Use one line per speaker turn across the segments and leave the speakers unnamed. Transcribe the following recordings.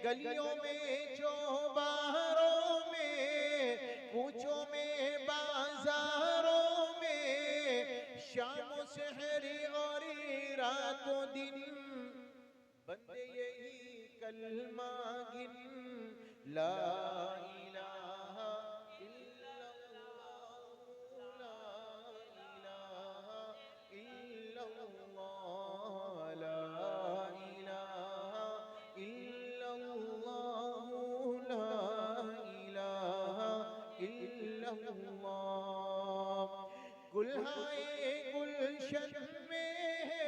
गलियों में चौबारों में, कूचों में बाजारों में, शाम सहरी और रातों दिन बंदे यही कलमा गिन, ला इलाहा इल्लल्लाह, ला इलाहा इल्लल्लाह, ला इलाहा इल्लल्लाह, ला इलाहा इल्लल्लाह। गुल्हाए गुलशन में है,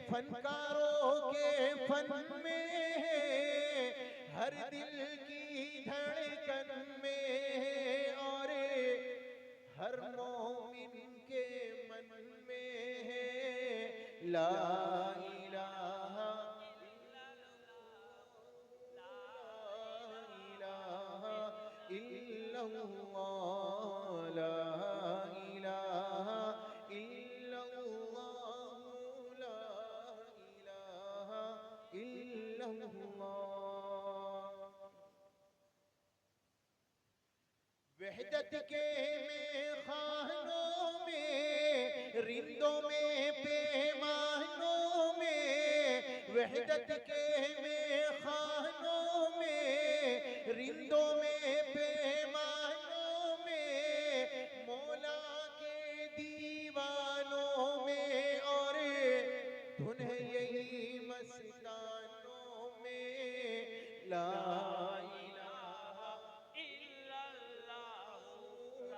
फनकारों के फन में है, हर दिल की धड़कन में है, और हर मोमिन के मन में है, ला इलाहा इल्लल्लाह, ला इलाहा इल्लल्लाह, ला इलाहा इल्लल्लाह। वहदत के मेखानों में, रिंदों में पैमानों में, वहदत के मेखानों में, रिंदों में पैमानों में, मौला के दीवानों में, और धुन है यही मस्तानों में, ला इलाहा इल्लल्लाह,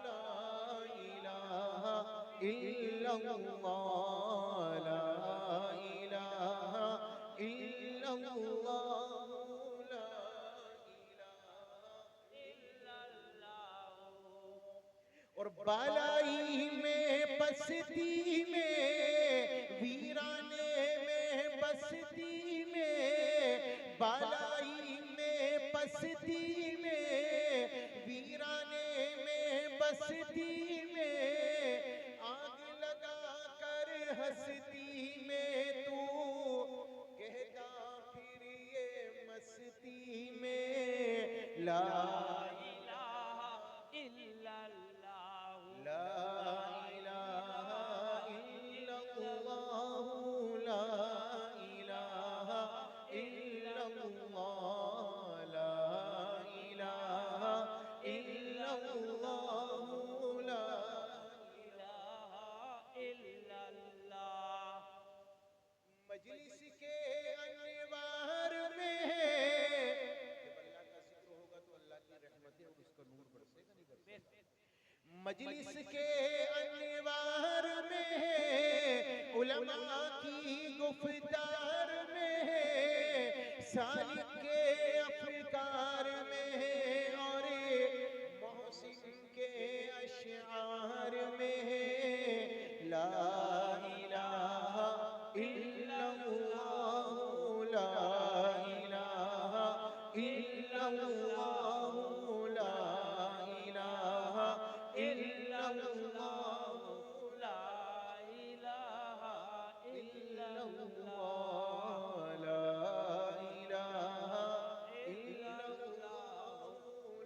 ला इलाहा इल्लल्लाह, ला इलाहा इल्लल्लाह, ला इलाहा इल्लल्लाह। और बालाई में बसती में, वीराने में बसती में, बालाई में बसती में, वीराने में बसती में, आग लगा कर हंसती में तू कहता फिर ये मस्ती में, ला इलाहा इल्लल्लाह, ला इलाहा इल्लल्लाह, ला इलाहा इल्लल्लाह, ला इलाहा इल्लल्लाह, ला इलाहा इल्लल्लाह। मजलिस के अनवार में, जब अल्लाह का जिक्र होगा तो अल्लाह की रहमतें और उसका नूर बरसेगा, नहीं बरसेगा। मजलिस के अनवार में, उलमा की गुफ्तार में, सालिक के अफकार में, और मोहसिन के अशआर में, ला इलाहा इल्लल्लाह, ला इलाहा इल्लल्लाह, ला इलाहा इल्लल्लाह, ला इलाहा इल्लल्लाह, ला इलाहा इल्लल्लाह, ला इलाहा इल्लल्लाह,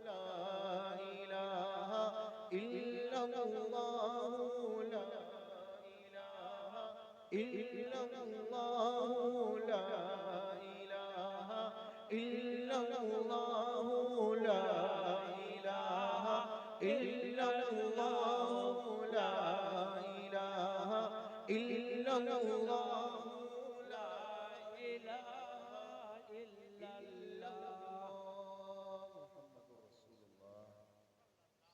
ला इलाहा इल्लल्लाह, ला इलाहा इल्लल्लाह, ला इलाहा इल्लल्लाह, ला इलाहा इल्लल्लाह, ला इलाहा इल्लल्लाह, मुहम्मदुर रसूलुल्लाह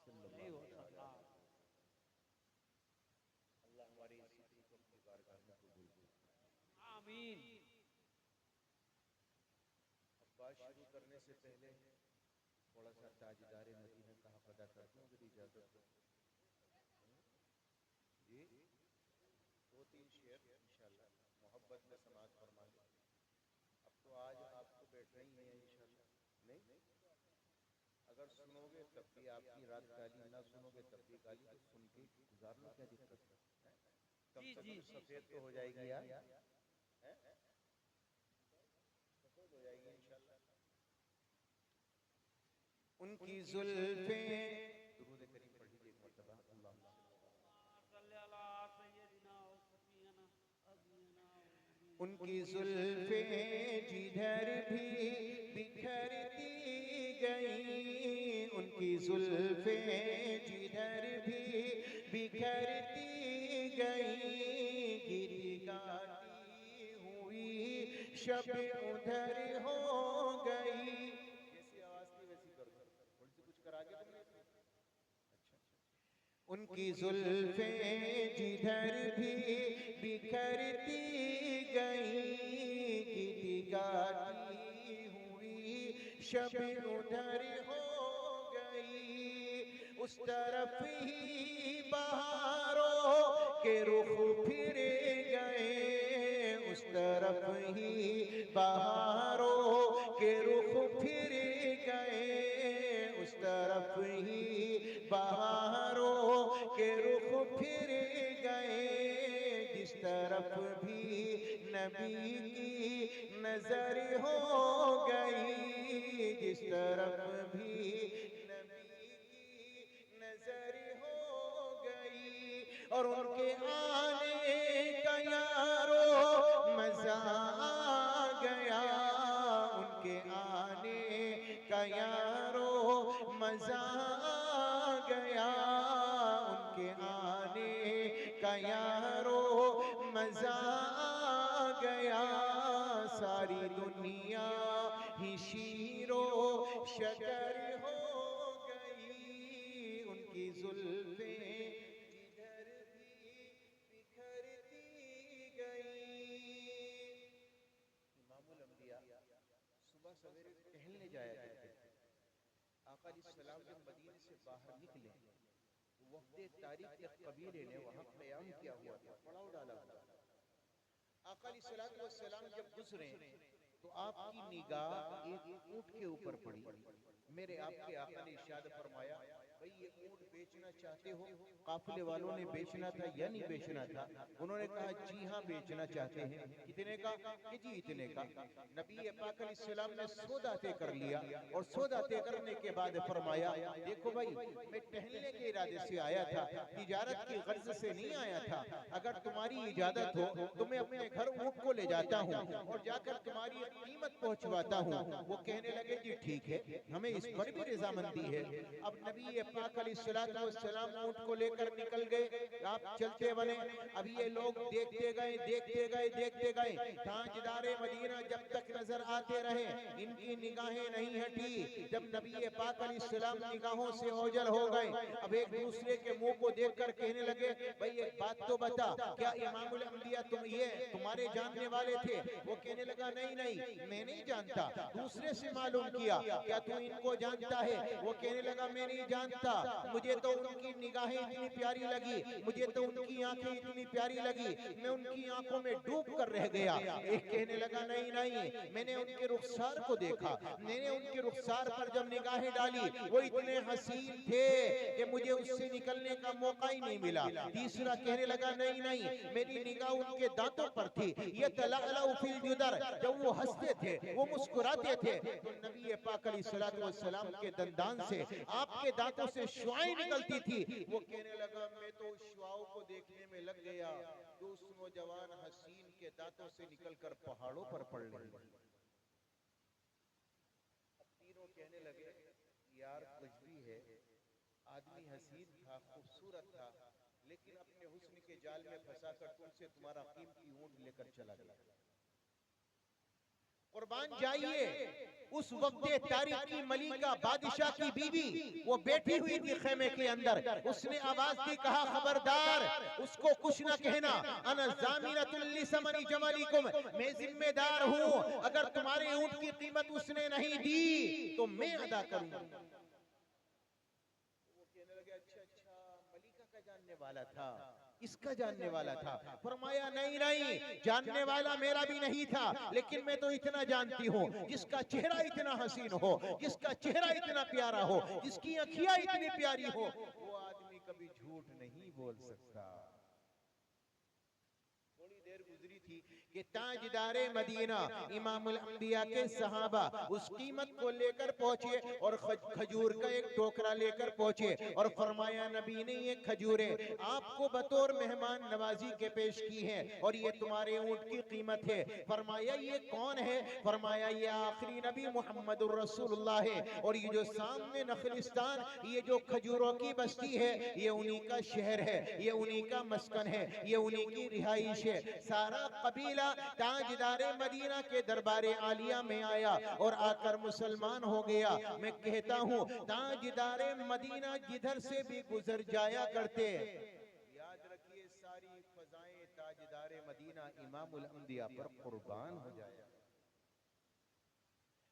सल्लल्लाहु अलैहि वसल्लम। अल्लाह हमारी इस जिक्र को अपनी बारगाह में कबूल करे, आमीन। बात शुरू करने से पहले थोड़ा सा ताजदार मदीना का हक अदा करता हूँ, अगर इजाजत हो जी। 2-3 शेर इंशाल्लाह मोहब्बत में समाज फरमा ले। अब तो आज आपको बैठना ही है इंशाल्लाह, नहीं अगर सुनोगे तब भी आपकी रात गाली, ना सुनोगे तब भी गाली, तो सुन के गुजार लो, क्या दिक्कत है? कम से कम सफेद तो हो जाएगी यार, सफेद हो जाएगी इंशाल्लाह। उनकी जुल्फे, दुरूद करीम पढ़ लीजिए एक मर्तबा, उनकी जुल्फे जिधर भी बिखरती गई, उनकी जुल्फे जिधर भी बिखरती गई, गिरी गाती हुई शब उधर हो गई। जैसी आवाज थी वैसी कर दो, थोड़ी सी कुछ करा के तुमने। उनकी जुल्फे जिधर भी बिखरती गई, गिरी गाती हुई शब उधर हो गई, उस तरफ ही बहारों के रुख फिर गए, उस तरफ ही बहारों के रुख फिर गए, उस तरफ ही बहारों के रुख फिर गए, जिस तरफ भी नबी की नजर हो गई, जिस तरफ भी नबी की नजर हो गई, और उनके आने का यारो मजा आ गया, उनके आने का यारो मजा आ गया, उनके आने का यारो मजा आ गया, सारी दुनिया ही शीरो शकर हो गई, उनकी जुल्फे जिधर भी बिखरती गई। इमामुल अंबिया सुबह सवेरे टहलने जाया करते थे। आका अलैहिस्सलाम जब मदीने से बाहर निकले, वक्त तारीख के कबीले ने वहां क़याम किया हुआ था, पड़ाव डाला हुआ था। आका अलैहिस्सलाम जब गुजरे तो आपकी निगाह एक ऊंट के ऊपर पड़ी। मेरे आपके आका ने इरशाद फरमाया, भाई ये ऊंट बेचना चाहते हो? काफिले वालों ने बेचना था या नहीं बेचना था? उन्होंने कहा जी हाँ बेचना चाहते हैं। कितने का? कि जी इतने का। नबी पाक अलैहिस्सलाम ने सौदा तय कर लिया, और सौदा तय करने के बाद फरमाया, देखो भाई मैं टहलने के इरादे से आया था, तिजारत की गर्ज से नहीं आया था। अगर तुम्हारी इजाजत हो तो मैं अपने घर ऊंट को ले जाता हूँ और जाकर तुम्हारी कीमत पहुंचवाता हूँ। वो कहने लगे जी ठीक है, हमें इस पर भी रजामंदी है। अब नबी पाक अलैहिस्सलाम ऊंट को लेकर निकल गए, आप चलते बने। अब ये लोग देखते गए देखते गए देखते गए, ताजदारे मदीना जब तक नजर आते रहे, इनकी निगाहें नहीं हटी। जब नबी पाक अलैहिस्सलाम निगाहों से ओझल हो गए, अब एक दूसरे के मुंह को देखकर कहने लगे, भाई एक बात तो बता, क्या इमामुल अंबिया तुम ये तुम्हारे जानने वाले थे? वो कहने लगा नहीं नहीं मैं नहीं जानता। दूसरे से मालूम किया, क्या तू इनको जानता है? वो कहने लगा मैं नहीं जानता, मुझे तो उनकी निगाहें इतनी प्यारी लगी, मुझे तो उनकी आंखें इतनी प्यारी लगी, मैं उनकी आंखों में डूब कर रह गया। एक कहने लगा नहीं नहीं मैंने उनके रुखसार को देखा, मैंने उनके रुखसार पर जब निगाहें डाली वो इतने हसीन थे कि मुझे उससे निकलने का मौका ही नहीं मिला। तीसरा कहने लगा नहीं नहीं मेरी निगाह उनके दांतों पर थी, ये तलाअला फिल जुदर, जब वो हंसते थे वो मुस्कुराते थे तो नबी पाक अलैहिस्सलातु वस्सलाम के दंदान से, आपके दांतों से शुआएं निकलती थी। वो कहने लगा मैं तो उस शुआओं को देखने में लग गया जो उस नौजवान हसीन के दांतों से निकलकर पहाड़ों पर पड़ रही। तीनों कहने लगे यार कुछ भी है, आदमी हसीन था, खूबसूरत था, लेकिन अपने हुस्न के जाल में फंसाकर तुमसे तुम्हारा कीमती ऊंट लेकर चला गया। कुर्बान जाइए, उस वक्त तारीख की मलिका बादशाह की बीवी वो बैठी हुई थी खेमे के अंदर, उसने आवाज दी, कहा खबरदार उसको कुछ न कहना, अना ज़ामिनतुल लिसमनी जमालिकुम, मैं जिम्मेदार हूँ, अगर तुम्हारे ऊंट की कीमत उसने नहीं दी तो मैं अदा करूंगा। वो कहने लगे अच्छा अच्छा मलिका का जानने वाला था, इसका जानने वाला था। फरमाया नहीं नहीं जानने वाला मेरा भी नहीं था, लेकिन मैं तो इतना जानती हूँ, जिसका चेहरा इतना हसीन हो, जिसका चेहरा इतना प्यारा हो, जिसकी आँखियां इतनी प्यारी हो, वो आदमी कभी झूठ नहीं बोल सकता। थोड़ी देर गुजरी थी कि ताजदारे मदीना इमामुल अंबिया के सहाबा उस कीमत को लेकर पहुंचे और खजूर का एक टोकरा लेकर पहुंचे और फरमाया नबी ने ये खजूरें आपको बतौर मेहमान नवाजी के पेश की हैं और ये तुम्हारे ऊंट की कीमत है। फरमाया ये कौन है? फरमाया ये आखिरी नबी मुहम्मदुर रसूलुल्लाह है और ये जो सामने नखलिस्तान ये जो खजूरों की बस्ती है ये उन्हीं का शहर है, ये उन्हीं का मस्कन है, ये उन्हीं की रिहाइश है। सारा कबीला ताजदारे मदीना के दरबारे आलिया में आया और आकर मुसलमान हो गया। मैं कहता हूँ ताजदारे मदीना जिधर से भी गुजर जाया करते, याद रखिए सारी फजाएं ताजदारे मदीना इमामुल अंबिया पर कुर्बान हो जाया।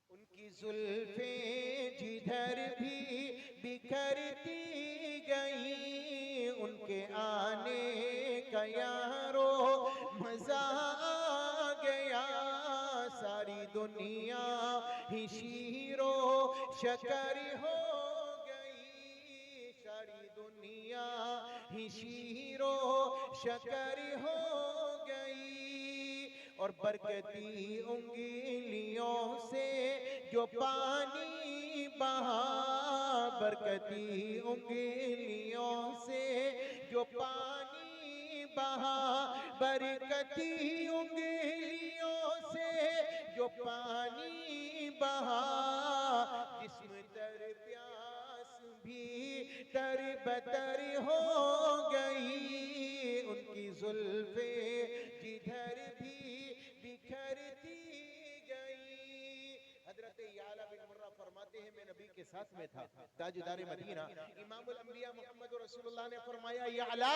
उनकी जुल्फें जिधर भी बिखरती गई, उनके आने का यारो मजा आ गया। सारी दुनिया ही शीरो शकर हो गई, सारी दुनिया ही शीरो शकर हो गई। और बरकती उंगलियों से जो पानी बहा, बरकती उंगलियों से जो पानी बहा, बरकती उंगलियों से जो पानी बहा, जिस्म तर प्यास भी तर बतर हो गई। उनकी जुल्फे जिधर भी बिखरती गई। हजरत याला बिन मुर्रा फरमाते हैं मैं नबी के साथ में था ताजदारे मदीना, इमामुल अंबिया मोहम्मद रसूलुल्लाह ने फरमाया याला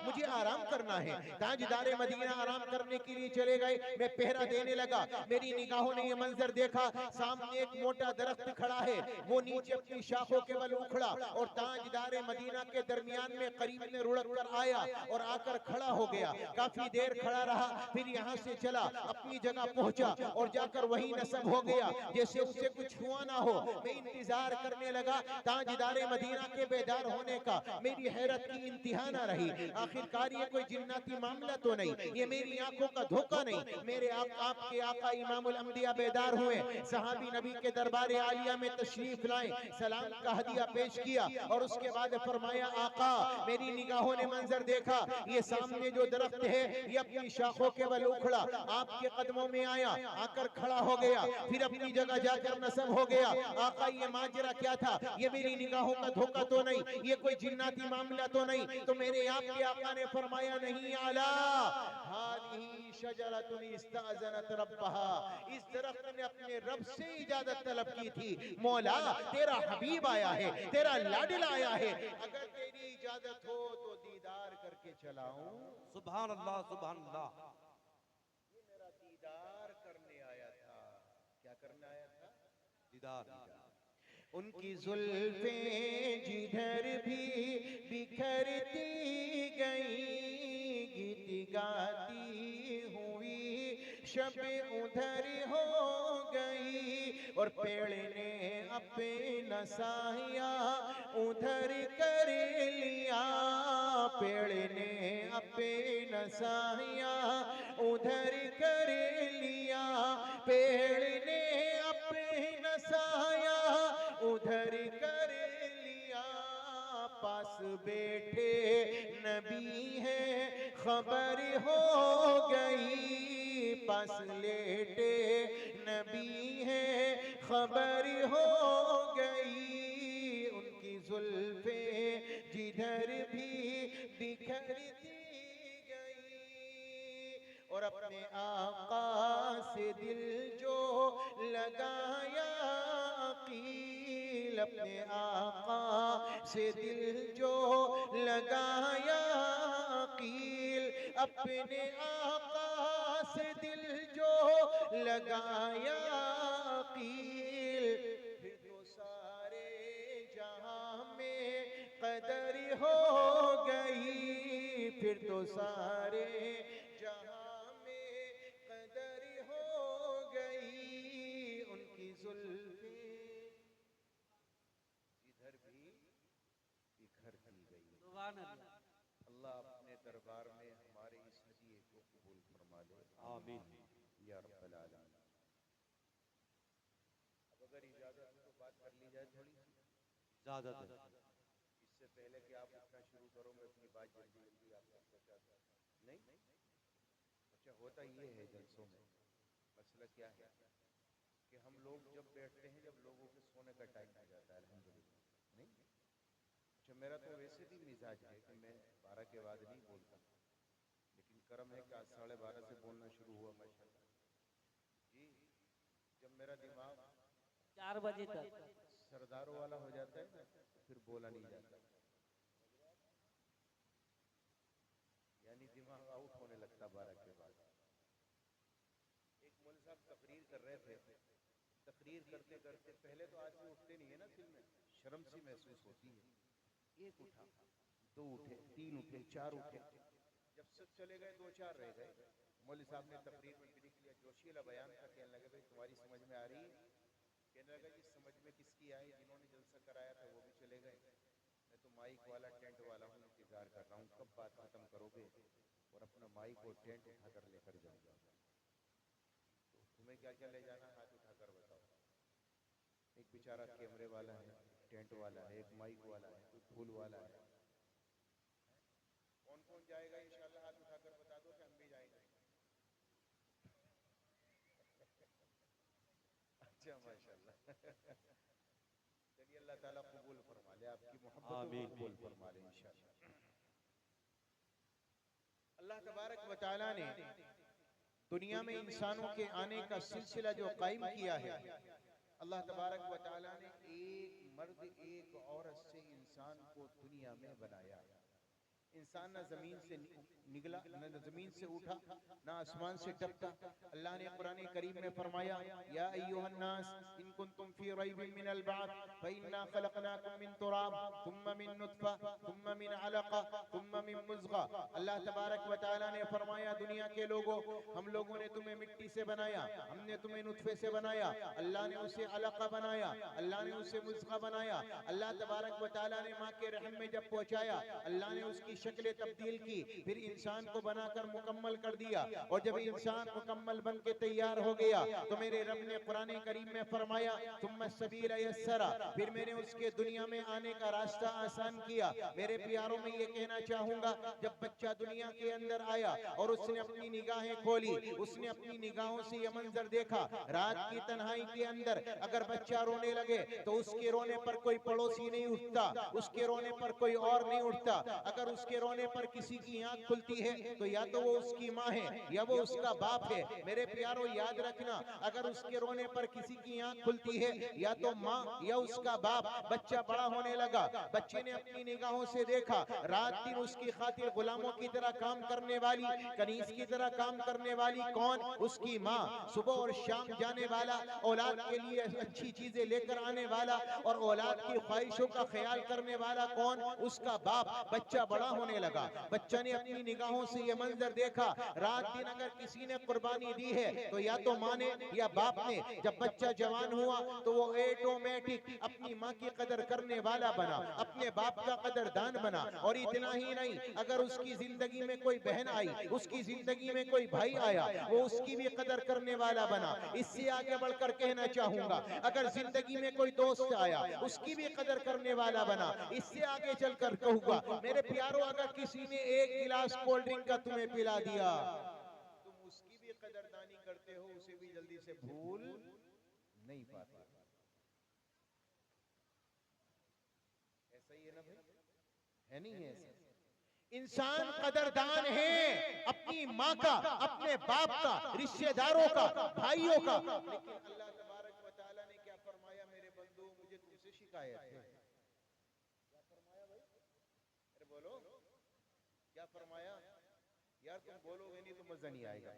मुझे आराम करना है। ताजदारे मदीना आराम करने के लिए चले गए, मैं पहरा देने लगा। मेरी निगाहों ने यह मंजर देखा, सामने एक मोटा दरख्त खड़ा है, वो नीचे अपनी शाखों के बल उखड़ा और ताजदारे मदीना के दरमियान में करीब में रुड़क कर आया और आकर खड़ा हो गया। काफी देर खड़ा रहा, फिर यहाँ से चला, अपनी जगह पहुंचा और जाकर वही नस्ब हो गया जैसे उससे कुछ हुआ ना हो। मैं इंतजार करने लगा ताजदारे मदीना के बेदार होने का। मेरी हैरत की इंतहा ना रही, आखिरकार ये कोई जिन्नाती मामला तो नहीं, ये मेरी आंखों का धोखा नहीं। मेरे आपके आका इमामुल अंबिया बेदार हुए, सहाबी नबी के दरबारे आलिया में तशरीफ लाए, सलाम का हदिया पेश किया और उसके बाद फरमाया आका मेरी निगाहों ने मंजर देखा, ये सामने जो दरख्त है ये अपनी शाखों के बल उखड़ा, आपके कदमों में आया, आकर खड़ा हो गया, फिर अपनी जगह जाकर नस्ब हो गया। आका ये माजरा क्या था? ये मेरी निगाहों का धोखा तो नहीं, ये कोई जिन्नाती मामला तो नहीं? तो मेरे आपके आका ने फरमाया नहीं आला हाज़िही शजरतुन इस्ताज़नत रब्बहा, इस दरख्त ने अपने रब से इजाजत तलब की थी। मौला तेरा हबीब आया है, तेरा लाडिला आया है, अगर तेरी इजाजत हो तो दीदार करके चलाऊं।
सुभान अल्लाह सुभान अल्लाह।
ये मेरा दीदार करने आया था। क्या करने आया था?
दीदार।
उनकी जुल्फें जिधर भी बिखरती गई, गीत गाती हुई शब उधर हो गई और पेड़ ने अपना साया उधर कर लिया, पेड़ ने अपना साया उधर कर लिया, पेड़ ने अपना साया उधर कर लिया। पास बैठे नबी है खबर हो गई, पास लेटे नबी है खबर हो गई। उनकी जुल्फे जिधर भी बिखरती और अपने आका से दिल जो लगाया अकील, अपने आका से दिल जो लगाया अकील, अपने आका से दिल जो लगाया अकील, फिर तो सारे जहां में कदर हो गई, फिर तो सारे जहां जुल्फे इधर भी बिखरती गई।
सुभान अल्लाह।
अल्लाह अपने दरबार में हमारे इस हदीये को कबूल फरमा ले।
इजाजत है।
इससे पहले कि आप उठना शुरू करो मैं अपनी बात जल्दी जल्दी आप तक पहुंचा दूं। नहीं, अच्छा होता ये है जलसों में, मसला क्या है कि हम लोग जब बैठते हैं जब लोगों के सोने का टाइम हो जाता है अल्हम्दुलिल्लाह। नहीं, अच्छा मेरा तो वैसे भी मिजाज है कि मैं 12 के बाद नहीं बोलता, लेकिन कर्म है कि आज 12:30 से बोलना शुरू हुआ माशाल्लाह जी। जब मेरा दिमाग
4 बजे तक।
सरदारों वाला हो जाता है ना तो फिर बोला नहीं जाता, यानी दिमाग आउट होने लगता 12 के बाद। एक मौलवी साहब तकरीर कर रहे थे, तकरीर करते करते पहले तो आदमी उठते नहीं है ना फिल्म में, शर्म सी महसूस होती है। एक उठा, दो उठे, तीन उठे, चार उठे, जब सब चले गए 2-4 रह गए। मौलवी साहब ने तकरीर में ब्रीफ किया, जोशीला बयान था, कहने लगे भाई तुम्हारी समझ में आ रही है? कहने लगा जी समझ में किसकी आई, जिन्होंने जलसा कराया था वो भी चले गए, मैं तो माइक वाला टेंट वाला हूँ, इंतजार कर रहा हूँ कब बात खत्म करोगे और अपना माइक और टेंट उठाकर लेकर जाऊंगा। तो तुम्हें क्या क्या ले जाना, हाथ उठाकर बताओ। एक बेचारा कैमरे वाला है, टेंट वाला है, एक माइक वाला है, कोई फूल वाला है। कौन कौन जाएगा इंशाल्लाह हाथ उठाकर बता दो कि हम भी जाएंगे। अच्छा माशाल्लाह। चलिए अल्लाह ताला कबूल फरमा ले, आपकी मोहब्बतों को
आमीन।
कबूल फरमा ले इंशाल्लाह। अल्लाह तबारक व तआला ने दुनिया में इंसानों के आने का सिलसिला जो कायम किया है, अल्लाह तबारक व तआला ने एक मर्द एक औरत से इंसान को दुनिया में बनाया। इंसान ना जमीन से निकला, न जमीन से उठा, ना आसमान से टपका। अल्लाह ने कुरान करीम में फरमाया, या अय्युहन्नास इन कुंतुम फी रैबिन मिनल बअथ फइन्ना खलकनाकुम मिन तुराब थुम्मा मिन नुतफा थुम्मा मिन अलका थुम्मा मिन मुज़गा। अल्लाह तबारक व तआला ने फरमाया, दुनिया के लोगों, हम लोगों ने तुम्हें मिट्टी से बनाया, हमने तुम्हें नुतफे से बनाया, अल्लाह ने उसे अलका बनाया, अल्लाह ने उसे मुज़गा बनाया। अल्लाह तबारक व तआला ने माँ के रहम में जब पहुंचाया, अल्लाह ने उसकी शक्लें तब्दील की, फिर इंसान को बनाकर मुकम्मल कर दिया। और जब इंसान मुकम्मल बन के तैयार हो गया तो मेरे रब ने कुरान करीम में फरमाया, तुम सबील यस्सरा, फिर मैंने उसके दुनिया में आने का रास्ता आसान किया। मेरे प्यारों में ये कहना चाहूंगा, जब बच्चा दुनिया के अंदर आया और उसने अपनी निगाहें खोली, उसने अपनी निगाहों से ये मंजर देखा, रात की तन्हाई के अंदर अगर बच्चा रोने लगे तो उसके रोने पर कोई पड़ोसी नहीं उठता, उसके रोने पर कोई और नहीं उठता। अगर उसके रोने पर किसी की आंख खुलती है तो या तो वो उसकी माँ है या वो उसका बाप है। मेरे प्यारों याद रखना, अगर उसके रोने पर किसी की आंख खुलती है या तो माँ या उसका बाप। बच्चा बड़ा होने लगा, बच्चे ने अपनी निगाहों से देखा, रात दिन उसकी खातिर गुलामों की तरह काम करने वाली, कनीज की तरह काम करने वाली कौन? उसकी माँ। सुबह और शाम जाने वाला, औलाद के लिए अच्छी चीजें लेकर आने वाला और औलाद की ख्वाहिशों का ख्याल करने वाला कौन? उसका बाप। बच्चा बड़ा होने लगा, बच्चा ने अपनी निगाहों से ये मंजर देखा, रात दिन अगर किसी ने कुर्बानी दी है तो या तो माँ ने या बाप ने। जब बच्चा जवान हुआ तो वो ऑटोमेटिक अपनी माँ की कदर करने वाला बना, अपने बाप का कदरदान बना। और इतना ही नहीं, अगर उसकी जिंदगी में कोई बहन आई, उसकी जिंदगी में कोई भाई आया, वो उसकी भी कदर करने वाला बना। इससे आगे बढ़कर कहना चाहूंगा, अगर जिंदगी में कोई दोस्त आया, उसकी भी कदर करने वाला बना। इससे आगे चलकर कहूंगा, मेरे प्यारों, अगर किसी ने एक गिलास कोल्ड ड्रिंक का तुम्हें पिला दिया, तुम उसकी भी कदरदानी करते हो, उसे भी जल्दी से भूल नहीं पाते। ऐसा ही है ना भाई, है नहीं है ऐसा? इंसान कदरदान है अपनी माँ का, अपने बाप का, रिश्तेदारों का, भाइयों का। लेकिन अल्लाह तबारक व तआला ने क्या फरमाया, मेरे बंदो मुझे तुमसे शिकायत है। क्या फरमाया भाई? अरे बोलो, क्या फरमाया? यार तुम बोलोगे नहीं तो मजा नहीं आएगा।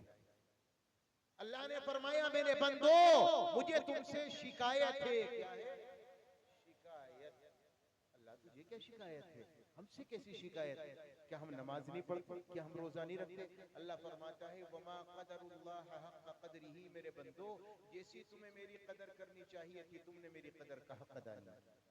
अल्लाह ने फरमाया, मेरे बंदो मुझे तुमसे शिकायत है। क्या है? शिकायत। अल्लाह तुझे क्या शिकायत है? हमसे कैसी शिकायत? क्या हम नमाज नहीं पढ़ते? क्या हम रोजा नहीं रखते? अल्लाह फरमाता है, वमा क़दरुल्लाह हक़्क़ क़द्रिही, मेरे बंदो जैसी तुम्हें मेरी कदर करनी चाहिए थी, तुमने मेरी कदर का हक अदा नहीं किया।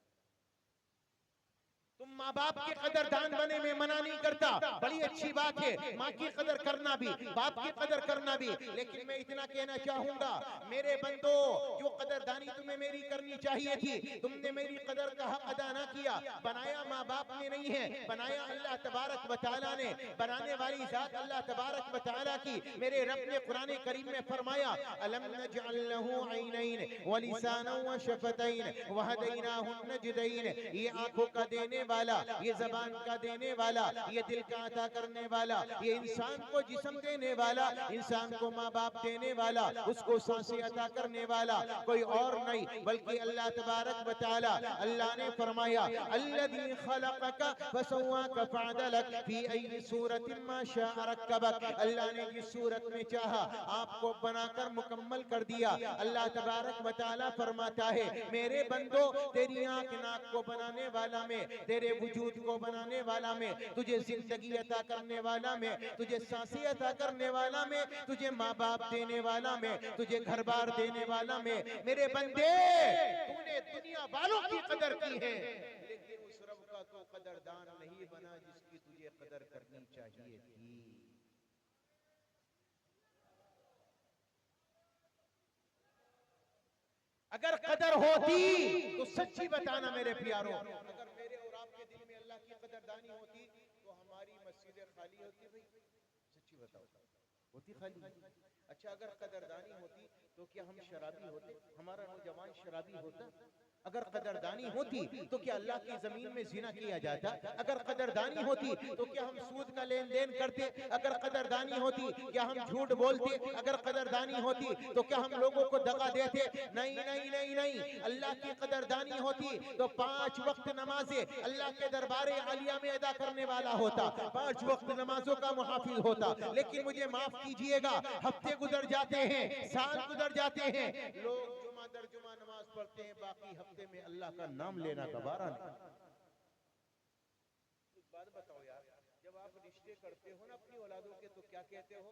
तुम माँ बाप के कदरदान बने में मना नहीं करता, बड़ी अच्छी बात है, माँ की कदर करना भी, बाप की कदर करना भी। लेकिन मैं इतना कहना चाहूंगा मेरे बंदो, जो कदरदानी तुम्हें मेरी करनी चाहिए थी, तुमने मेरी कदर का हक अदा ना किया। बनाया माँ बाप ने नहीं है, बनाया अल्लाह तबारक व तआला ने। बनाने वाली जात अल्लाह तबारक व तआला की। मेरे रब ने कुरान करीम में फरमाया, अलम नजअल लहू ऐनैन व लिसानन व शफतैन व हदैनाहु नजदैन। ये आंखों का देने वाला, ये जबान का देने वाला, ये दिल का अता करने वाला, ये इंसान को जिस्म देने वाला, इंसान को माँ बाप देने वाला, उसको सांसें अता करने वाला कोई और नहीं बल्कि अल्लाह तबारक व तआला। अल्लाह ने फरमाया, अल्लज़ी खलक़का फसव्वाका फअदलक फी अय्यि सूरतिन मा शाअ रक्कबक। अल्लाह ने जिस सूरत में चाहा आपको बनाकर मुकम्मल कर दिया। अल्लाह तबारक व तआला फरमाता है, मेरे बंदो, तेरी आंख नाक को बनाने वाला में, तेरे वजूद को बनाने वाला में, तुझे जिंदगी अता करने वाला में, तुझे सांसें अता करने वाला में, तुझे माँ बाप देने वाला में, तुझे घर बार देने वाला में, मेरे बंदे तूने दुनिया वालों की कदर की है, लेकिन उस रब का तो कदरदान नहीं बना जिसकी तुझे कदर करनी चाहिए थी। अगर कदर होती तो सच्ची बताना मेरे प्यारों, अगर मेरे और आपके दिल में अल्लाह की कदरदानी होती तो हमारी मस्जिदें खाली होती भाई? सच्ची बताओ, होती खाली? अच्छा, अगर कदरदानी होती तो क्या हम शराबी होते? हमारा नौजवान शराबी होता? अगर कदरदानी होती तो क्या अल्लाह की जमीन में जिना किया जाता? अगर कदरदानी होती तो क्या हम सूद का लेन देन करते? अगर कदरदानी होती क्या हम झूठ बोलते? अगर कदरदानी होती तो क्या हम लोगों को दगा देते? नहीं नहीं नहीं नहीं, अल्लाह की कदरदानी होती तो 5 वक्त नमाजें अल्लाह के दरबार आलिया में अदा करने वाला होता, 5 वक्त नमाजों का मुहाफिज होता। लेकिन मुझे माफ कीजिएगा, हफ्ते गुजर जाते हैं, साल गुजर जाते हैं, लोग जुमा दर जुमा नमाज पढ़ते हैं, बाकी हफ्ते में अल्लाह का नाम लेना गवारा नहीं। एक बात बताओ यार, जब आप रिश्ते करते हो ना अपनी औलादों के, तो क्या कहते हो?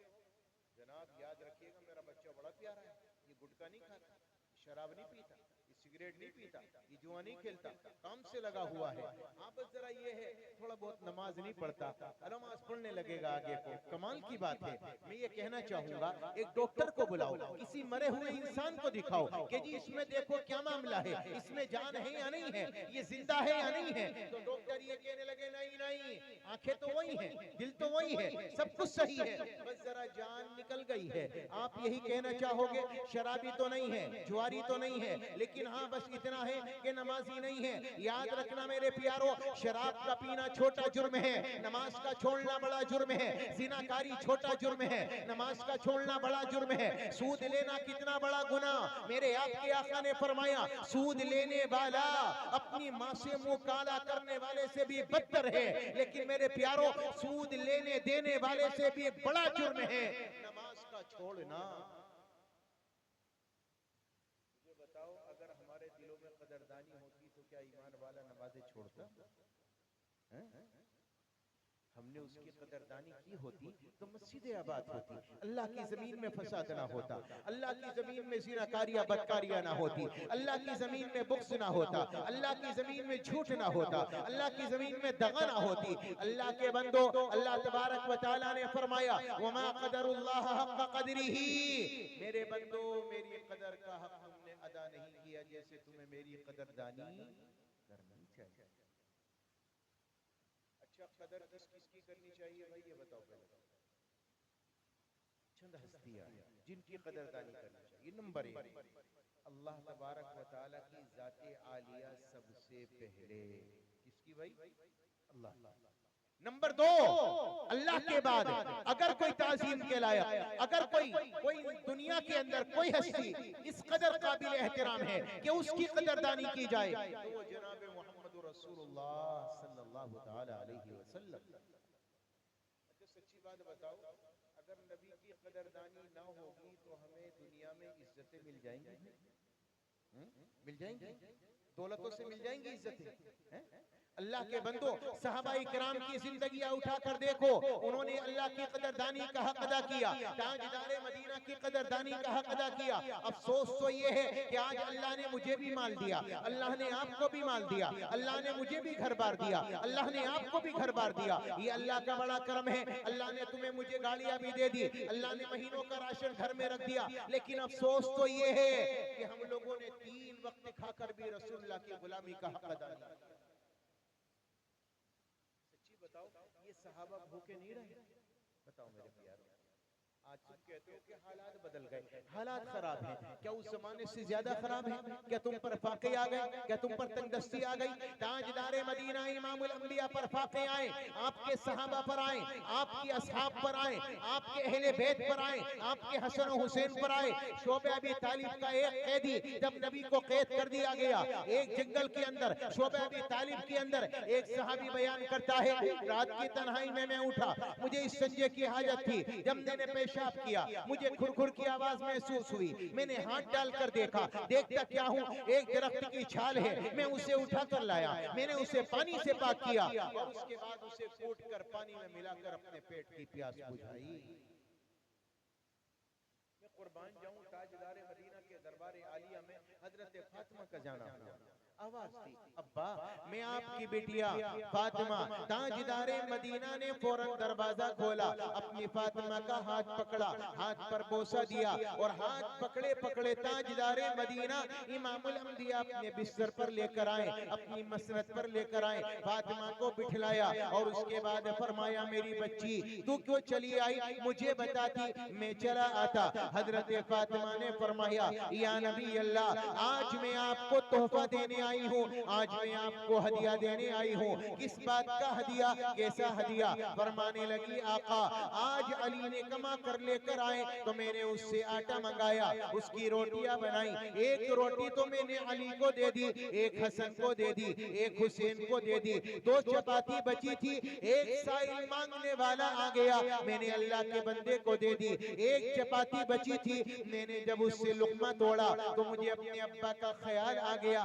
जनाब याद रखिएगा, मेरा बच्चा बड़ा प्यारा है, ये गुटखा नहीं खाता, शराब नहीं पीता, ये सिगरेट नहीं पीता, ये जुआ नहीं खेलता, काम से लगा हुआ है। हाँ, बस जरा ये है थोड़ा बहुत नमाज नहीं पढ़ता, नमाज पढ़ने लगेगा आगे को। कमाल की बात है। मैं ये कहना चाहूंगा, एक डॉक्टर को बुलाओ, किसी मरे हुए इंसान को दिखाओ कि जी इसमें देखो क्या मामला है, इसमें जान है या नहीं है, ये जिंदा है या नहीं है। तो डॉक्टर ये कहने लगे, नहीं नहीं, आंखें तो वही हैं, दिल तो वही है, सब कुछ सही है, बस जरा जान निकल गई है। आप यही कहना चाहोगे, शराबी तो नहीं है, जुआरी तो नहीं है, लेकिन हाँ बस इतना है कि नमाजी नहीं है। याद रखना मेरे प्यारो, शराब का पीना छोटा जुर्म है, नमाज का छोड़ना बड़ा जुर्म है। जिनाकारी छोटा जुर्म है, नमाज का छोड़ना बड़ा जुर्म है। सूद लेना कितना बड़ा गुनाह। मेरे आपके आका ने फरमाया, सूद लेने वाला अपनी माँ से मुंह काला करने वाले से भी बदतर है। लेकिन मेरे प्यारो, सूद लेने देने वाले से भी बड़ा जुर्म है नमाज का छोड़ना। बताओ, अगर हमारे दिलों में कदरदानी होती तो क्या ईमान वाला नमाजें छोड़ता? हमने उसकी कदरदानी की होती तो मस्जिदें आबाद होती, अल्लाह की जमीन में फसाद ना होता, अल्लाह की जमीन में ज़िनाकारियां बदकारियां ना होती, अल्लाह की जमीन में बुग़्ज़ ना होता, अल्लाह की जमीन में झूठ ना होता, अल्लाह की जमीन में दगा ना होती। अल्लाह के बंदो, अल्लाह तबारक व तआला ने फरमाया, वमा क़दरुल्लाह हक़्क़ क़द्रिही। मेरे बंदो, मेरी कदर का हक तुमने अदा नहीं किया जैसे तुम्हें मेरी कदरदानी करनी चाहिए। अच्छा, कदर किस किसकी करनी चाहिए भाई, ये बताओ पहले। चंद हस्तियां जिनकी कदरदानी करनी चाहिए। नंबर 1, अल्लाह तबारक व तआला की ज़ाते आलिया सबसे पहले। किसकी भाई? अल्लाह। नंबर 2, अल्लाह के बाद अगर कोई ताज़ीम के लायक, अगर कोई दुनिया के अंदर कोई हस्ती इस कदर काबिल एहतराम है कि उसकी कदरदानी की जाए, तो वो जनाब मोहम्मद रसूलुल्लाह सल्लल्लाहु तआला अलैहि वसल्लम। अच्छा, सच्ची बात बताओ, अगर नबी की कदरदानी ना होगी तो हमें दुनिया में इज्जतें मिल जाएंगी? मिल जाएंगी, दौलतों से मिल जाएंगी इज्जतें? अल्लाह के बंदो, सहाबाई किराम की जिंदगियां उठाकर देखो, उन्होंने अल्लाह की कदरदानी का हक अदा किया, ताजदारे मदीना की कदरदानी का हक अदा किया। अफसोस तो ये है कि आज अल्लाह ने मुझे भी माल दिया, अल्लाह ने आपको भी माल दिया, अल्लाह ने मुझे भी घर बार दिया, अल्लाह ने आपको भी घर बार दिया। ये अल्लाह का बड़ा करम है। अल्लाह ने तुम्हें मुझे गाड़ियां भी दे दी, अल्लाह ने महीनों का राशन घर में रख दिया। लेकिन अफसोस तो ये है कि हम लोगों ने 3 वक्त खाकर भी रसूलुल्लाह की गुलामी का हक अदा नहीं किया। बताओ, ये सहाबा भूखे नहीं रहे? बताओ मेरे प्यारों, आज तुम कहते हो कि हालात बदल गए, हालात खराब हैं, क्या उस जमाने से ज्यादा खराब है? क्या तुम पर फाके आ गए? क्या तुम पर तंगदस्ती आ गई? ताजदारे मदीना इमामुल अंबिया पर फाके आए, आपके सहाबा पर आए, आपकी असहाब पर आए, आपके अहले बैत पर आए, आपके हसन और हुसैन पर आए। शोबे अबी तालिब का एक कैदी जब नबी को कैद कर दिया गया, एक जंगल के अंदर, शोबे अबी तालिब के अंदर, एक सहाबी बयान करता है, रात की तन्हाई में मैं उठा, मुझे इस संजे की हाजत थी, जब मैंने पेशाब किया, मुझे खुरखुर की आवाज महसूस हुई, मैंने हाथ डालकर देखा, देखता क्या हूँ, एक दरख्त की छाल है, मैं उसे उठा कर लाया, मैंने उसे पानी से पाक किया और उसके बाद उसे कूट कर पानी में मिलाकर अपने पेट की प्यास बुझाई। मैं कुर्बान जाऊं, ताजदारे मदीना के दरबार आलिया में हजरत फातिमा का जाना हुआ। आवाज थी, अब्बा मैं आपकी बिटिया फातिमा। ताजदारे मदीना ने फौरन दरवाजा खोला, अपनी फातिमा का हाथ पकड़ा, हाथ पर बोसा दिया और हाथ पकड़े पकड़े ताजदारे मदीना इमामुल अंबिया अपने बिस्तर पर लेकर आए, अपनी मसनद पर लेकर आए, फातिमा को बिठलाया और उसके बाद फरमाया, मेरी बच्ची तू क्यों चली आई, मुझे बताती मैं चला आता। हजरत फातिमा ने फरमाया, या नबी अल्लाह, आज मैं आपको तोहफा देने आई हूँ, आज मैं आपको हदिया देने आई हूँ। किस बात का हदिया, कैसा हदिया? फरमाने लगी, आका आज अली ने कमा कर लेकर आए तो मैंने उससे आटा मंगाया, उसकी रोटियां बनाई, एक रोटी तो मैंने अली को दे दी, एक हसन को दे दी, एक हुसैन को दे दी, 2 चपाती बची थी, एक साइल मांगने वाला आ गया, मैंने अल्लाह के बंदे को दे दी, एक चपाती बची थी, मैंने जब उससे लुकमा तोड़ा तो मुझे अपने अब्बा का ख्याल आ गया,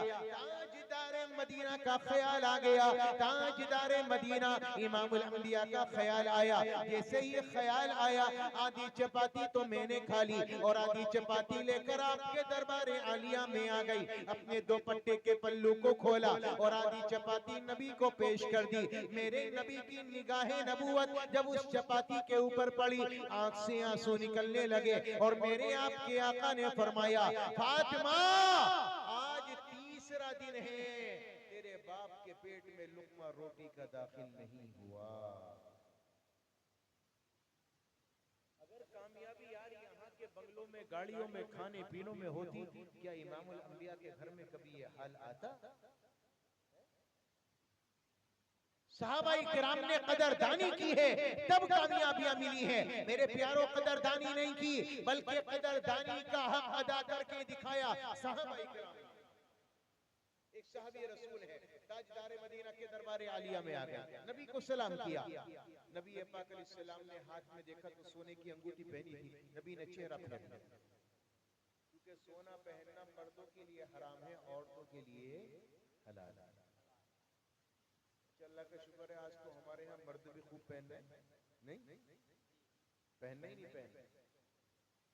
ताजदारे मदीना का ख्याल आ गया, ताजदारे मदीना इमामुल अंबिया का ख्याल आया। जैसे ही ख्याल आया, आधी चपाती तो मैंने खा ली और आधी चपाती लेकर आपके दरबारे आलिया में आ गई, अपने दुपट्टे के पल्लू को खोला और आधी चपाती नबी को पेश कर दी। मेरे नबी की निगाहे नबूवत जब उस चपाती के ऊपर पड़ी, आंख से आंसू निकलने लगे और मेरे आपके आका ने फरमाया, फातिमा आज तीसरा दिन है तेरे बाप के पेट में लुकमा रोटी का दाखिल नहीं हुआ। अगर कामयाबी यार यहाँ के बंगलों में, गाड़ियों में, खाने पीनों में होती, क्या इमामुल अंबिया के घर में कभी ये हाल आता? सहाबाई किराम ने कदरदानी की है तब कामयाबियां मिली हैं। मेरे प्यारों, कदरदानी नहीं की बल्कि कदरदानी का हक अदा करके दिखाया सहाबाई किराम। एक सहाबी रसूल है, ताजदारे मदीना के दरबार आलिया में आ गया, नबी को सलाम किया। नबी पाक अलैहिस्सलाम ने हाथ में देखा तो सोने की अंगूठी पहनी थी, नबी ने चेहरा फेर लिया, क्योंकि सोना पहनना मर्दों के लिए हराम है, औरतों के लिए हलाल है। अल्लाह का शुक्र है आज तो हमारे यहाँ मर्द भी खूब पहन रहे हैं, नहीं पहनना ही नहीं पहन।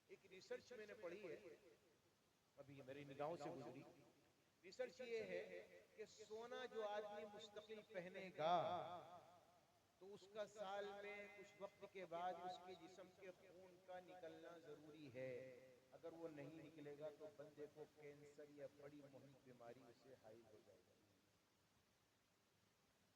एक रिसर्च मैंने पढ़ी है, अभी मेरी निगाहों से गुजरी, रिसर्च ये है कि सोना जो आदमी मुस्तकिल पहनेगा तो उसका साल में कुछ वक्त के बाद उसके जिस्म के खून का निकलना जरूरी है। अगर वो नहीं निकलेगा तो बंदे को कैंसर या बड़ी मुहिम बीमारी से हाइल हो जाएगी।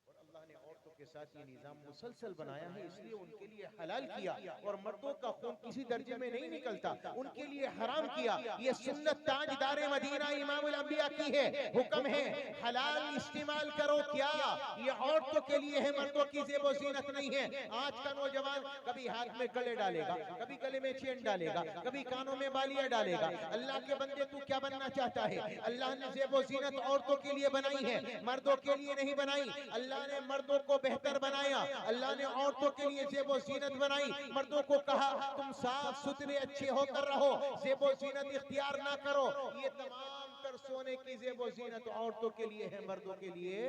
और अल्लाह ने औरतों के साथ ये निजाम मुसलसल बनाया है, इसलिए उनके लिए हलाल किया और मर्दों का खून किसी दर्जे में नहीं निकलता, उनके लिए हराम किया। ये सुन्नत ताजदारे मदीना इमामुल अंबिया की है, हुक्म है हलाल इस्तेमाल करो। क्या ये औरतों के लिए है, मर्दों की ज़ेबो ज़ीनत नहीं है। आज का नौजवान कभी हाथ में गले डालेगा, कभी गले में चेन डालेगा, कभी कानों में बालियां डालेगा। अल्लाह के बंदे तू क्या बनना चाहता है? अल्लाह ने ज़ेबो ज़ीनत औरतों के लिए बनाई है, मर्दों के लिए नहीं बनाई। अल्लाह ने मर्दों को बेहतर बनाया, अल्लाह ने औरतों के लिए ज़ेबो ज़ीनत बनाई। मर्दों को कहा तुम साफ सुथरे अच्छे होकर रहो, ज़ेबो ज़ीनत इख्तियार ना करो। ये तमाम तर सोने की ज़ेबो ज़ीनत औरतों के लिए है, मर्दों के लिए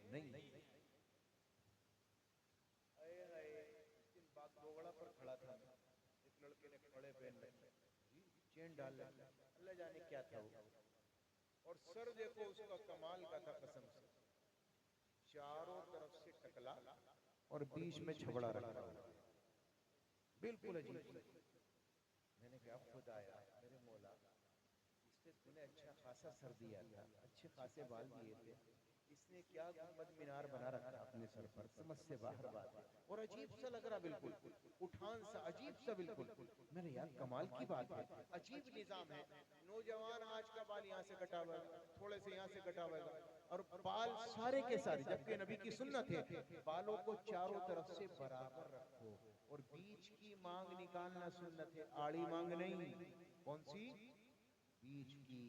नहीं। आए हाय, इस दिन बागडोगरा पर खड़ा था, एक लड़के ने खड़े पहन रखे, चेन डाल रखा, अल्लाह जाने क्या था वो। और सर देखो उसका कमाल का था, कसम से चारों तरफ से टकला और बीच में छबड़ा रखा हुआ, बिल्कुल अजीब। मैंने कहा खुदाया मेरे मौला, इससे तूने अच्छा खासा सर दिया था, अच्छे खासे बाल दिए थे, इसने क्या गुंबद मीनार बना रखा अपने सर पर, समझ से बाहर बात है। और अजीब सा लग रहा, बिल्कुल उठान सा अजीब सा, बिल्कुल। मेरे यार कमाल की बात है, अजीब निजाम है। नौजवान आज का बाल यहाँ से कटा हुआ है, थोड़े से यहाँ से कटा हुआ है, और बाल सारे के सारे, जबकि नबी की सुन्नत है बालों को चारों तरफ से बराबर रखो, और बीच की मांग निकालना सुन्नत है, आड़ी मांग नहीं। कौन सी? बीच की।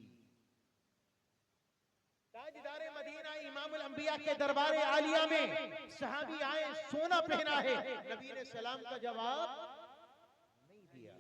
ताजदारे मदीना इमामुल अंबिया के दरबारे आलिया में सहाबी आए, सोना पहना है, नबी ने सलाम का जवाब नहीं दिया।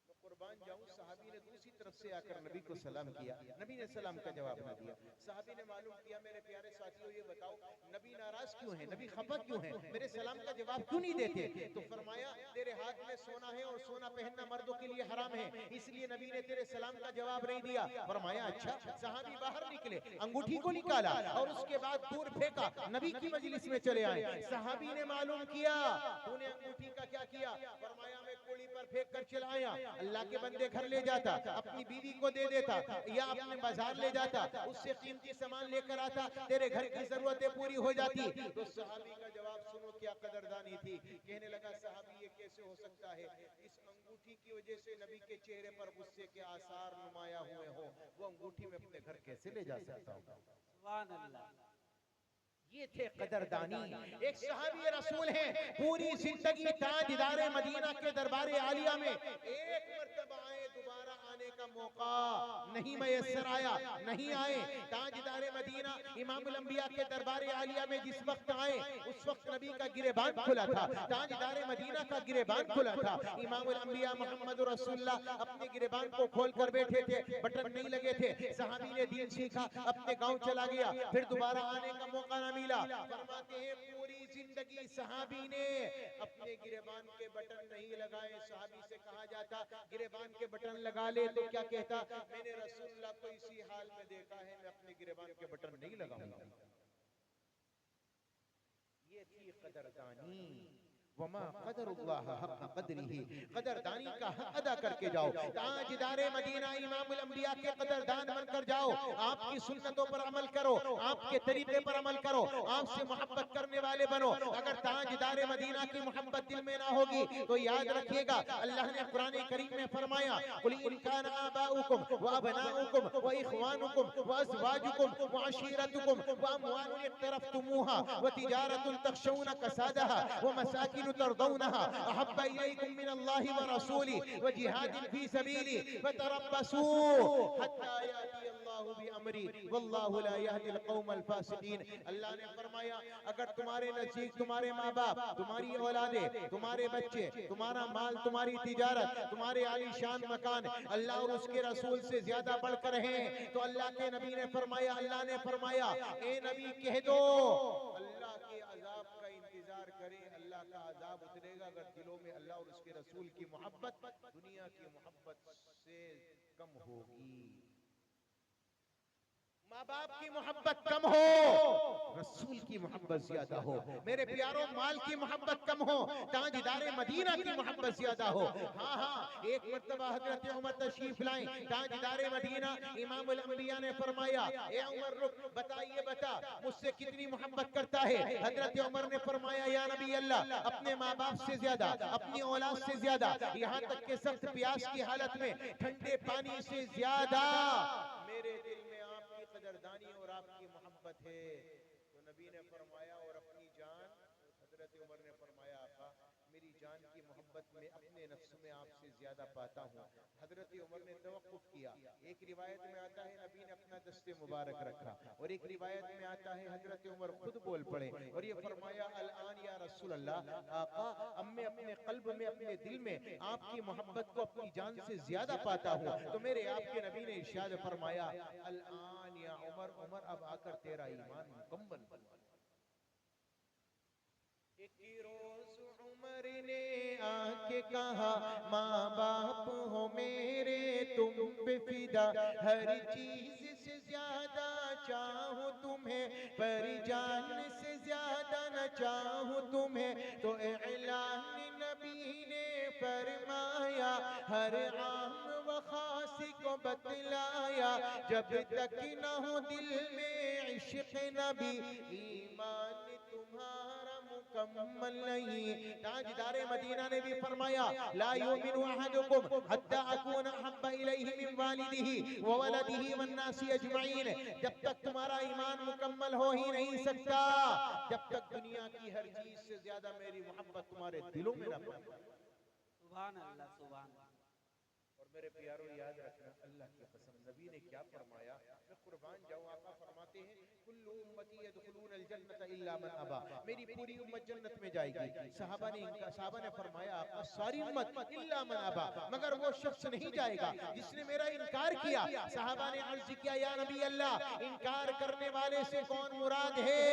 मैं कुर्बान जाऊं, सहाबी ने दूसरी तरफ से आकर नबी को सलाम किया, नबी ने सलाम का जवाब ना दिया। सहाबी ने मालूम किया, मेरे प्यारे साथियों ये बताओ नबी नाराज क्यों है, नबी खफा क्यों है, मेरे सलाम का जवाब क्यों नहीं देते? तो फरमाया तेरे हाथ में सोना है और सोना पहनना मर्दों के लिए हराम है, इसलिए नबी ने तेरे सलाम का जवाब नहीं दिया। फरमाया अच्छा। सहाबी बाहर निकले, अंगूठी को निकाला और उसके बाद दूर फेंका, नबी की मजलिस में चले आए। सहाबी ने मालूम किया तूने अंगूठी का क्या किया? फरमाया मैं कोड़ी पर फेंक कर चला आया, अल्लाह के बंदे घर ले जाता, अपनी बीवी को दे देता या अपने बाजार ले जाता, उससे कीमती सामान लेकर आता, तेरे घर की जरूरतें पूरी हो जाती। तो सहाबी का जवाब सुनो क्या कदरदानी थी। कहने लगा सहाबी ये कैसे हो सकता है, इस अंगूठी की वजह से नबी के चेहरे पर गुस्से के आसार नुमाया हुए हो, वो अंगूठी में अपने घर कैसे ले जा सकता हूँ?
सुभान अल्लाह।
ये थे कदरदानी। एक सहाबी रसूल हैं, पूरी जिंदगी ताजदारे मदीना के दरबारे आलिया में एक मर्तबा आए, दोबारा आने का मौका नहीं मयसर आया, नहीं आए। ताजदारे मदीना इमामुल अंबिया के दरबारे आलिया में जिस वक्त आए, उस वक्त नबी का गिरेबान खुला था, ताजदारे मदीना का गिरेबान खुला था। इमामुल अंबिया मोहम्मद रसूलुल्लाह अपने गिरेबान को खोल कर बैठे थे, बटन नहीं लगे थे। सहाबी ने दीन सीखा, अपने गांव चला गया, फिर दोबारा आने का मौका ना मिला। फरमाते हैं पूरी जिंदगी सहाबी ने अपने गिरेबान के बटन नहीं लगाए। सहाबी से कहा जाता गिरेबान के बटन लगा ले, तो क्या कहता, मैंने रसूलुल्लाह को इसी हाल में देखा है, मैं अपने गिरेबान के बटन नहीं लगाऊंगा। ये थी कदरदानी। वमा क़दरुल्लाह हक़ क़द्रिही, कदरदानी का हक अदा करके जाओ। ताजदारे मदीना इमामुल अंबिया के कदरदान बनकर जाओ। आपकी सुन्नतों पर अमल करो, आपके तरीके पर अमल करो, आपसे मोहब्बत करने वाले बनो। अगर ताजदारे मदीना की मोहब्बत दिल में ना होगी तो याद रखिएगा, अल्लाह ने कुरान करीम में फरमाया कुल इन काना आबाउकुम व अबनाउकुम व इख्वानुकुम व अज़वाजुकुम व अशीरतुकुम व अमवालुन इक़्तरफ़्तुमूहा व तिजारतुन तख़शौना कसादहा व मसाकिन तरदौनहा अहब्बा इलैकुम मिनल्लाहि व रसूलिही व जिहादिन फी सबीलिही फतरब्बसू हत्ता याती अल्लाहु बिअमरी वल्लाहु ला यहदिल कौमल फासिकीन। अल्लाह ने फरमाया अगर तुम्हारे नज़दीक तुम्हारे माँ बाप, तुम्हारी औलादें, तुम्हारे बच्चे, तुम्हारा माल, तुम्हारी तिजारत, तुम्हारे आलीशान मकान अल्लाह और उसके रसूल से ज्यादा बढ़कर हैं, तो अल्लाह के नबी ने फरमाया, अल्लाह ने फरमाया ए नबी कह दो अल्लाह के अजाब का इंतजार करें, अल्लाह का अजाब उतरेगा अगर दिलों में अल्लाह और उसके रसूल की मोहब्बत दुनिया की मोहब्बत से कम होगी। माँ बाप की मोहब्बत कम हो, रसूल की मोहब्बत ज्यादा हो। मेरे प्यारों माल की मोहब्बत कम हो, ताजदारे मदीना की मोहब्बत ज्यादा हो। हाँ हाँ, एक मर्तबा हजरत उमर तशरीफ लाए, ताजदारे मदीना इमामुल अंबिया ने फरमाया ए उमर रुक, बताइए बता मुझसे कितनी मोहब्बत करता है? हजरत उमर ने फरमाया या नबी अल्लाह, अपने माँ बाप से ज्यादा, अपनी औलाद से ज्यादा, यहाँ तक के सख्त प्यास की हालत में ठंडे पानी से ज्यादा मेरे दिल में आपकी कदरदानी और आपकी मोहब्बत है। तो नबी ने फरमाया और अपनी जान, हजरत उमर ने फरमाया आका मेरी जान की मोहब्बत में अपने नफ्स में आपसे ज्यादा पाता हूँ। हजरत उमर ने तवक्कुफ किया। एक रिवायत में आता है नबी ने अपना दस्ते मुबारक रखा, और एक रिवायत में आता है हजरत उमर खुद बोल पड़े और ये फरमाया अल आन या रसूल अल्लाह, आका अब मैं अपने कल्ब में, अपने दिल में आपकी मोहब्बत को अपनी जान से ज्यादा पाता हूँ। तो मेरे आपके नबी ने इरशाद फरमाया अल आन या उमर, उमर अब आकर तेरा ईमान मुकम्मल हुआ। एक रोज उमर ने आके कहा, माँ बाप हो मेरे तुम पे फिदा, हर चीज से ज्यादा चाहूं तुम्हें, पर जान से ज्यादा न चाहूं तुम्हें। तो ऐलान नबी ने फरमाया, हर आम व खासी को बतलाया, जब तक न हो दिल में इश्क नबी, ईमान तुम्हारा मुकम्मल नहीं। ताजदारे मदीना ने भी फरमाया, ला युमिनु अहदुकुम हत्ता अकूना अहब्बा इलैहि मिन वालिदिही व वलदिही वन नासी अजमईन। जब तक तुम्हारा ईमान मुकम्मल हो ही नहीं सकता, जब तक दुनिया की हर चीज से ज्यादा मेरी मोहब्बत तुम्हारे दिलों में न पड़े।
सुभान अल्लाह, सुभान अल्लाह।
और मेरे प्यारों याद रखना, अल्लाह की कसम नबी ने क्या फरमाया, मैं कुर्बान जाऊं, आका फरमाते हैं कुल्लु उम्मती यदखुलूनल जन्नत इल्ला मन अबा, मेरी पूरी उम्मत जन्नत में जाएगी। साहबा ने फरमाया, आका सारी उम्मत इल्ला मन अबा, मगर वो शख्स नहीं जाएगा जिसने मेरा इनकार किया। साहबा ने अर्ज किया, या नबी अल्लाह, इनकार करने वाले से कौन मुराद है?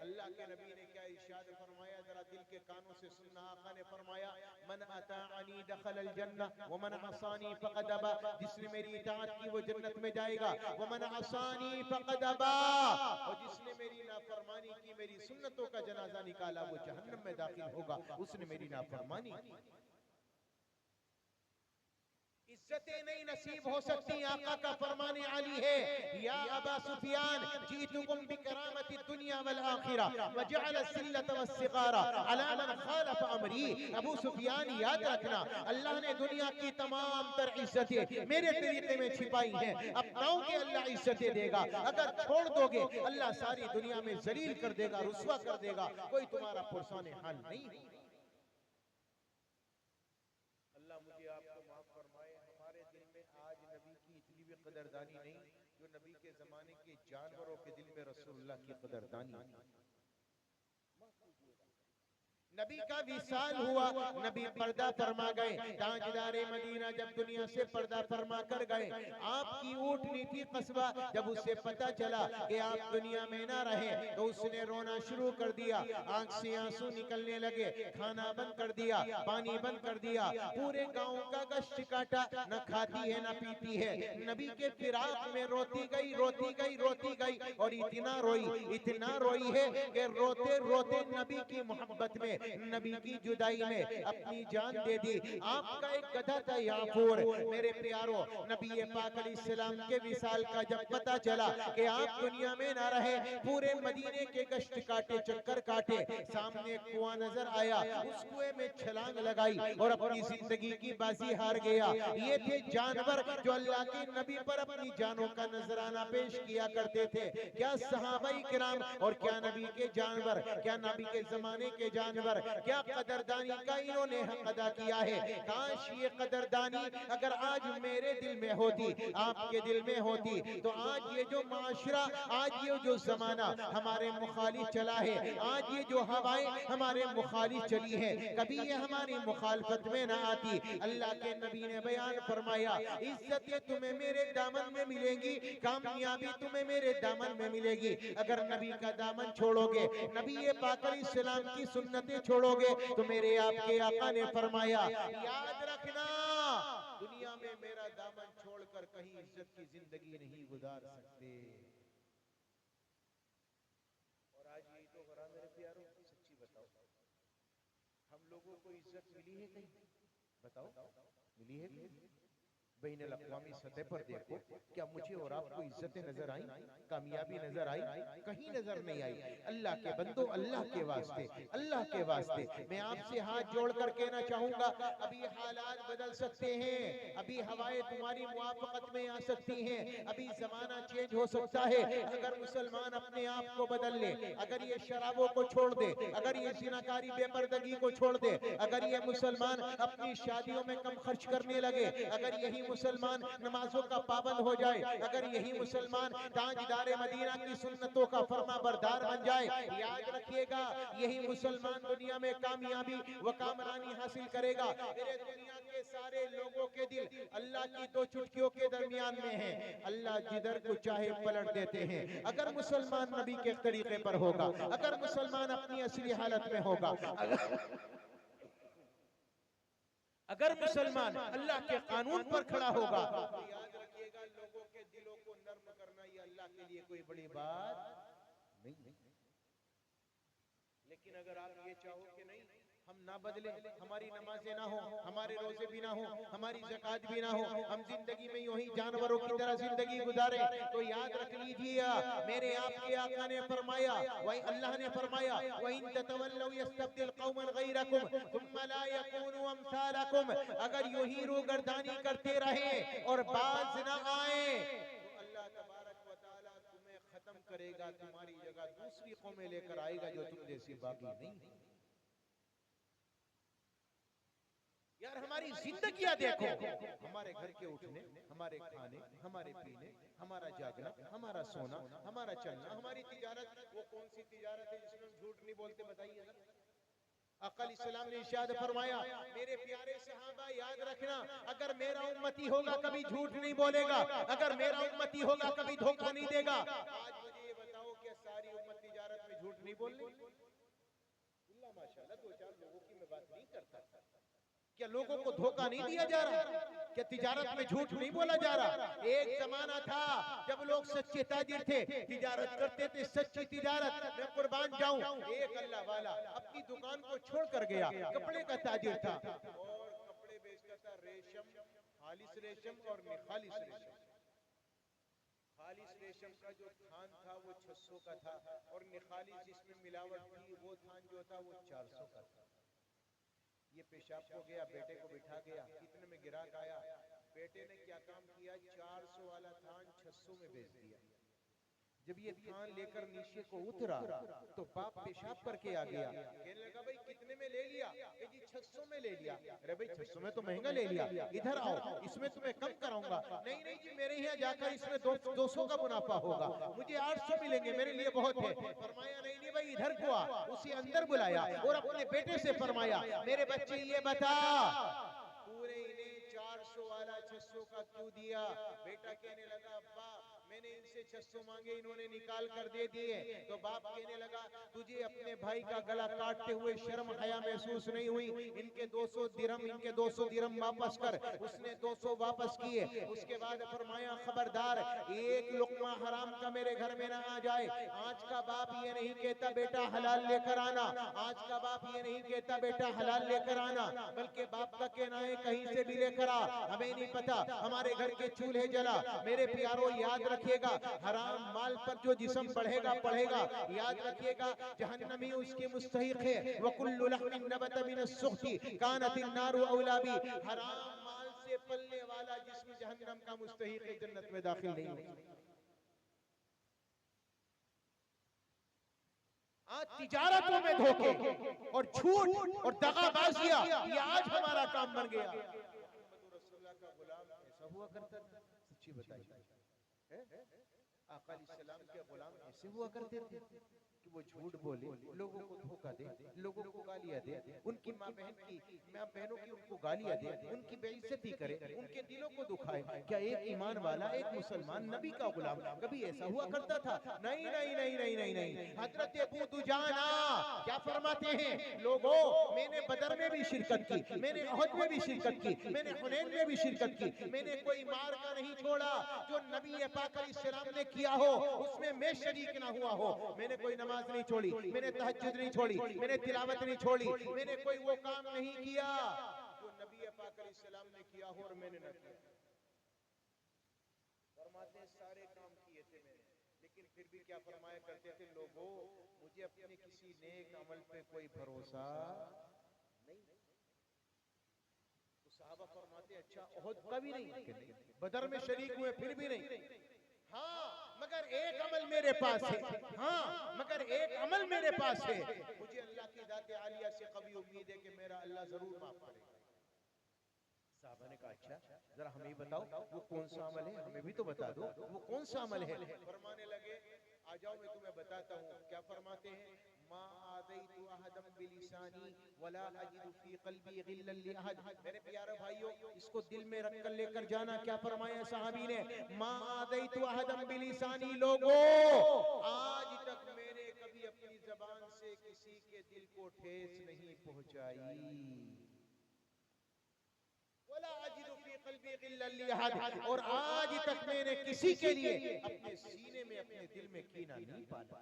अल्लाह के नबी ने क्या इरशाद फरमाया, जरा दिल के कानों से सुनना। आका ने फरमाया, मन अताअनी दखलल जन्नह व मन असानी फक़द अबा, जिसने मेरी इताअत की वो जन्नत में जाएगा, व मन असानी फक़द अबा, और जिसने मेरी नाफरमानी की, मेरी सुन्नतों का जनाजा निकाला, वो जहन्नम में दाखिल होगा, उसने मेरी नाफरमानी की। इज्जतें नहीं नसीब हो सकती, आका का फरमाने आली है, या अबा सुफियान जीतुकुम बिकरामति दुनिया वल आखिरा व जअल सिल्लत वस्सिगारा अला मन खालफ अमरी। अबू सुफियान याद रखना, अल्लाह ने दुनिया की तमाम तर इज्जतें मेरे तरीके में छिपाई हैं। अपनाओ के अल्लाह इज्जतें देगा, अगर छोड़ दोगे अल्लाह सारी दुनिया में जलील कर देगा, रुस्वा कर देगा, कोई तुम्हारा पुरसाने हाल नहीं। अल्लाह मुझे आपको माफ फरमाए। हमारे दिल में आज नबी की इतनी भी कदरदानी नहीं जो नबी के जमाने के जानवरों के दिल में रसूलुल्लाह की कदरदानी। नबी का विसाल हुआ, नबी पर्दा फरमा गए। ताजदारे मदीना जब दुनिया से पर्दा फरमा कर गए, आपकी ऊँटनी थी कस्बा, जब उसे पता चला कि आप दुनिया में ना रहे, तो उसने रोना शुरू कर दिया, आंख से आंसू निकलने लगे, खाना बंद कर दिया, पानी बंद कर दिया, पूरे गांव का गश्त काटा, न खाती है न पीती है, नबी के फिराक में रोती गई, रोती गई, रोती गई, और इतना रोई है कि रोते रोते नबी की मोहब्बत में, नबी की जुदाई में अपनी जान दे दी। आपका एक गधा था याफूर। मेरे प्यारो, नबी पाक अलैहिस्सलाम के विसाल का जब पता चला कि आप दुनिया में ना रहे, पूरे मदीने के गश्त काटे, चक्कर काटे, सामने कुआं नजर आया, उस कुएं में छलांग लगाई और अपनी जिंदगी की बाजी हार गया। ये थे जानवर जो अल्लाह के नबी पर अपनी जानों का नजराना पेश किया करते थे। क्या सहाबाई किराम और क्या नबी के जानवर, क्या नबी के जमाने के जानवर, क्या कदरदानी का इन्होंने हक अदा किया है। काश ये कदरदानी अगर आज मेरे दिल में होती, आपके दिल में होती, तो आज ये जो माशरा, आज ये जो जमाना हमारे मुखालिफ चला है, आज ये जो हवाएं हमारे मुखालिफ चली हैं, कभी ये हमारी मुखालफत में ना आती। अल्लाह के नबी ने बयान फरमाया, इज्जतें तुम्हें मेरे दामन में मिलेंगी, कामयाबी तुम्हें मेरे दामन में मिलेगी। अगर नबी का दामन छोड़ोगे, नबी पाक अलैहिस्सलाम की सुन्नतें छोड़ोगे, तो मेरे आपके आका ने फरमाया, याद रखना, दुनिया में मेरा दामन छोड़कर कहीं इज्जत की जिंदगी नहीं गुजार सकते। और आज यही तो हो रहा मेरे प्यारों, सच्ची बताओ, हम लोगों को इज्जत मिली है कहीं? बताओ, मिली है? बैनुल अक़वामी सतह पर देखो, क्या मुझे और आपको इज्जतें नजर आई, कामयाबी नजर आई? कहीं नजर नहीं आई। अल्लाह के बंदो, अल्लाह के वास्ते, अल्लाह के वास्ते मैं आपसे हाथ जोड़कर कहना चाहूंगा, अभी हालात बदल सकते हैं, अभी हवाएं तुम्हारी मुआफ़क़त में आ सकती हैं, अभी जमाना चेंज हो सकता है। अगर मुसलमान अपने आप को बदल ले, अगर ये शराबों को छोड़ दे, अगर ये ज़िनाकारी बेपर्दगी को छोड़ दे, अगर ये मुसलमान अपनी शादियों में कम खर्च करने लगे, अगर यही मुसलमान नमाजों का पाबंद हो जाए,
जाए, अगर यही मुसलमान ताजदार मदीना की सुन्नतों का फरमा बरदार बन जाए, याद रखिएगा यही मुसलमान दुनिया में कामयाबी व कामरानी हासिल करेगा। मेरे दुनिया के सारे लोगों के दिल अल्लाह की दो चुटकियों के दरमियान में है, अल्लाह जिधर को चाहे पलट देते हैं। अगर मुसलमान नबी के तरीके पर होगा, अगर मुसलमान अपनी असली हालत में होगा, अगर मुसलमान अल्लाह के कानून पर खड़ा होगा, तो याद रखिएगा लोगों के दिलों को नर्म करना ये अल्लाह के लिए कोई बड़ी बात नहीं। लेकिन अगर आप ये चाहो कि नहीं हम ना बदले, हमारी नमाजें ना हो, हमारे रोजे भी ना हो, हमारी ज़कात भी ना हो, हम जिंदगी में यूं ही जानवरों की तरह जिंदगी गुजारे, तो याद रख लीजिए मेरे आपके आका ने फरमाया, वही अल्लाह ने फरमाया, वइन ततवल्लौ यस्तब्दिल कौमन गैरकुम सुम्मा ला यकूनु अमसालकुम, अगर यूं ही रूगर्दानी करते रहे और बाज ना आए तो अल्लाह तबारक व तआला तुम्हें खत्म करेगा, तुम्हारी जगह दूसरी कौमें लेकर आएगा जो तुम जैसी बाकी नहीं। यार हमारी जिंदगियां देखो, हमारे घर के उठने, हमारे खाने, हमारे पीने, हमारा जागना, हमारा सोना, हमारा चलना, हमारी तिजारत, वो कौन सी तिजारत है जिसमें हम झूठ नहीं बोलते, बताइए। अक़ल इस्लाम ने इरशाद फरमाया, मेरे प्यारे सहाबा याद रखना, अगर मेरा उम्मती होगा कभी झूठ नहीं बोलेगा, अगर मेरा उम्मती होगा कभी धोखा नहीं देगा। आज मुझे ये बताओ कि सारी उम्मत तिजारत में झूठ नहीं बोल रही? माशाअल्लाह दो चार लोगों की मैं बात नहीं करता। क्या लोगों को धोखा नहीं दिया जा रहा? क्या तिजारत में झूठ नहीं बोला जा रहा? एक जमाना था जब लोग सच्चे ताजिर थे, तिजारत करते थे, सच्ची तिजारत। मैं कुर्बान जाऊं, एक अल्लाह वाला अपनी दुकान को छोड़ कर गया, कपड़े का ताजिर था और कपड़े बेचता था, रेशम, खालिस रेशम और निखालिस रेशम। खालिस रेशम का जो थान था वो 600 का था और निखालिस जिसमें मिलावट थी वो थान जो था वो 400 का था। ये पेशाब हो गया, बेटे को बिठा गया, इतने में गिराक आया, बेटे ने क्या काम किया, 400 वाला थान 600 में बेच दिया। जब ये थान लेकर नीचे को उतरा तो बाप पेशाब करके आ गया, कहने लगा भाई कितने में ले लिया? जी 600 में ले लिया। अरे भाई 600 में तो महंगा ले लिया, इधर आओ इसमें तुम्हें कम कराऊंगा। नहीं नहीं जी मेरे यहाँ जाकर इसमें 200 का मुनाफा होगा, मुझे 800 मिलेंगे, मेरे लिए बहुत है। फरमाया नहीं नहीं भाई इधर को आ, उसे अंदर बुलाया और अपने बेटे से फरमाया, मेरे बच्चे ये बता पूरे इन्हें 400 वाला 600 का क्यों दिया? बेटा कहने लगा अब्बा मैंने इनसे 600 मांगे, इन्होंने निकाल कर दे दिए। तो बाप कहने लगा तुझे अपने भाई का गला काटते हुए शर्म हया महसूस नहीं हुई? इनके 200 दिरहम वापस कर। उसने 200 वापस किए। उसके बाद फरमाया खबरदार एक लुकमा हराम का मेरे घर में ना आ जाए। आज का बाप ये नहीं कहता बेटा हलाल लेकर आना, आज का बाप ये नहीं कहता बेटा हलाल लेकर आना, बल्कि बाप का कहना है कहीं से भी लेकर आ, हमें नहीं पता, हमारे घर के चूल्हे जला। मेरे प्यारों याद रखिएगा हराम माल पर जो जिस्म बढ़ेगा पढ़ेगा, याद रखिएगा जहन्नमी उसके मुस्तहिक है। वकुल्लु लहमिन नबत मिन अस्सुख्ती कानतिन नारु औला बी। हराम माल से पलने वाला जिस्म जहन्नम का मुस्तहिक है, जन्नत में दाखिल नहीं होगा। आज तिजारतों में धोखे और झूठ और दगाबाजियां ये आज हमारा काम बन गया। रसूलुल्लाह का गुलाम ऐसा हुआ करता था, सच्ची बताइए आका अलैहिस्सलाम के गुलाम ऐसे हुआ करते थे कि वो झूठ बोले, लोगों को धोखा दे, लोगों को गालियां दे, उनकी माँ बहनों की उनको गालियां दे, उनकी बेइज्जती करे, उनके दिलों को दुखाए। क्या एक ईमान वाला एक मुसलमान नबी का गुलाम कभी ऐसा हुआ करता था? नहीं नहीं नहीं नहीं नहीं नहीं। हजरत अबू दुजाना क्या फरमाते हैं, लोगों मैंने बदर में भी शिरकत की, मैंने उहद में भी शिरकत की, मैंने हुनैन में भी शिरकत की, मैंने कोई मार का नहीं छोड़ा जो नबी पाक अलैहिस्सलाम ने किया हो उसमें मैं शरीक ना हुआ हो। मैंने कोई नमाज नहीं छोड़ी, मैंने तहज्जुद नहीं छोड़ी, मैंने तिलावत नहीं छोड़ी, मैंने कोई वो काम नहीं किया जो नबी पाक अलैहिस्सलाम ने किया हो और मैंने न किया। फरमाते सारे काम किए थे मैंने, लेकिन फिर भी क्या फरमाया करते थे, लोगों मुझे अपने किसी नेक अमल पे कोई भरोसा नहीं। तो साहबा फरमाते अच्छा उहद का भी नहीं, बदर में शरीक हुए फिर भी नहीं। हाँ मगर एक अमल मेरे पास है, हाँ मगर एक अमल मेरे पास है, मुझे अल्लाह की जात आलिया से कभी उम्मीद है कि मेरा अल्लाह जरूर माफ करेगा। साहबा ने कहा अच्छा जरा हमें भी बताओ वो कौन सा अमल है, हमें भी तो बता दो वो कौन सा अमल है। फरमाने लगे आ जाओ मैं तुम्हें बताता हूँ। क्या फरमाते हैं, मा आदैतु अहदम बिलिसानी वला अजिदु फी क़ल्बी गिल्लन लि अहद। मेरे प्यारे भाइयों इसको दिल में रख कर लेकर जाना। क्या फरमाया साहबी ने, मा आदैतु अहदम बिलिसानी, लोगों आज तक मैंने कभी अपनी जबान से किसी के दिल को ठेस नहीं पहुंचाई। और आज तक मैंने किसी के लिए अपने सीने में अपने दिल में कीना नहीं पाला।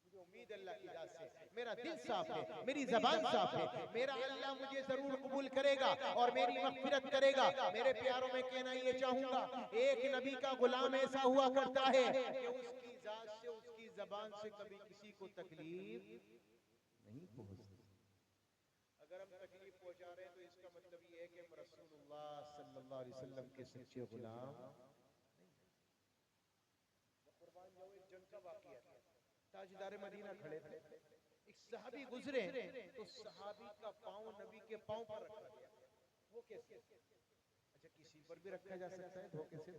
मुझे उम्मीद अल्लाह की जात से मेरा दिल साफ है, मेरी जबान साफ है, मेरा अल्लाह मुझे जरूर कबूल करेगा और मेरी मग़फ़िरत करेगा। मेरे प्यारों में कहना ये चाहूंगा, एक नबी का गुलाम ऐसा हुआ करता है कि उसकी जात से उसकी जबान से कभी किसी को तकलीफ नहीं पहुंचती। अगर हम तकलीफ पहुंचा रहे हैं तो इसका मतलब ये है कि हम रसूलुल्लाह सल्लल्लाहु अलैहि वसल्लम के सच्चे गुलाम नहीं। कुर्बान जाओ, एक जंग का वाकया था। ताजदार मदीना खड़े थे, एक सहाबी गुजरे तो सहाबी का पांव नबी के पांव पर रखा गया। वो कैसे? अच्छा किसी पर भी रखा जा सकता है धोखे से।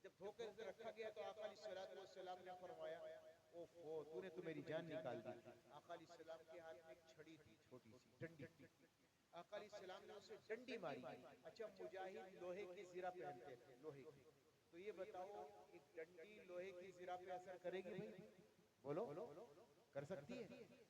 जब धोखे से रखा गया तो आका अलैहिस्सलातु वस्सलाम ने फरमाया, ओफो तूने तो मेरी जान निकाल दी। आका अलैहिस्सलाम के हाथ में एक छड़ी थी, छोटी सी डंडी। आका अलैहिस्सलाम ने उसे डंडी मारी। अच्छा मुजाहिद लोहे की ज़िरा पहनते थे, लोहे की, तो ये बताओ एक डंडी लोहे की ज़िरा पे असर करेगी भाई? बोलो कर सकती है?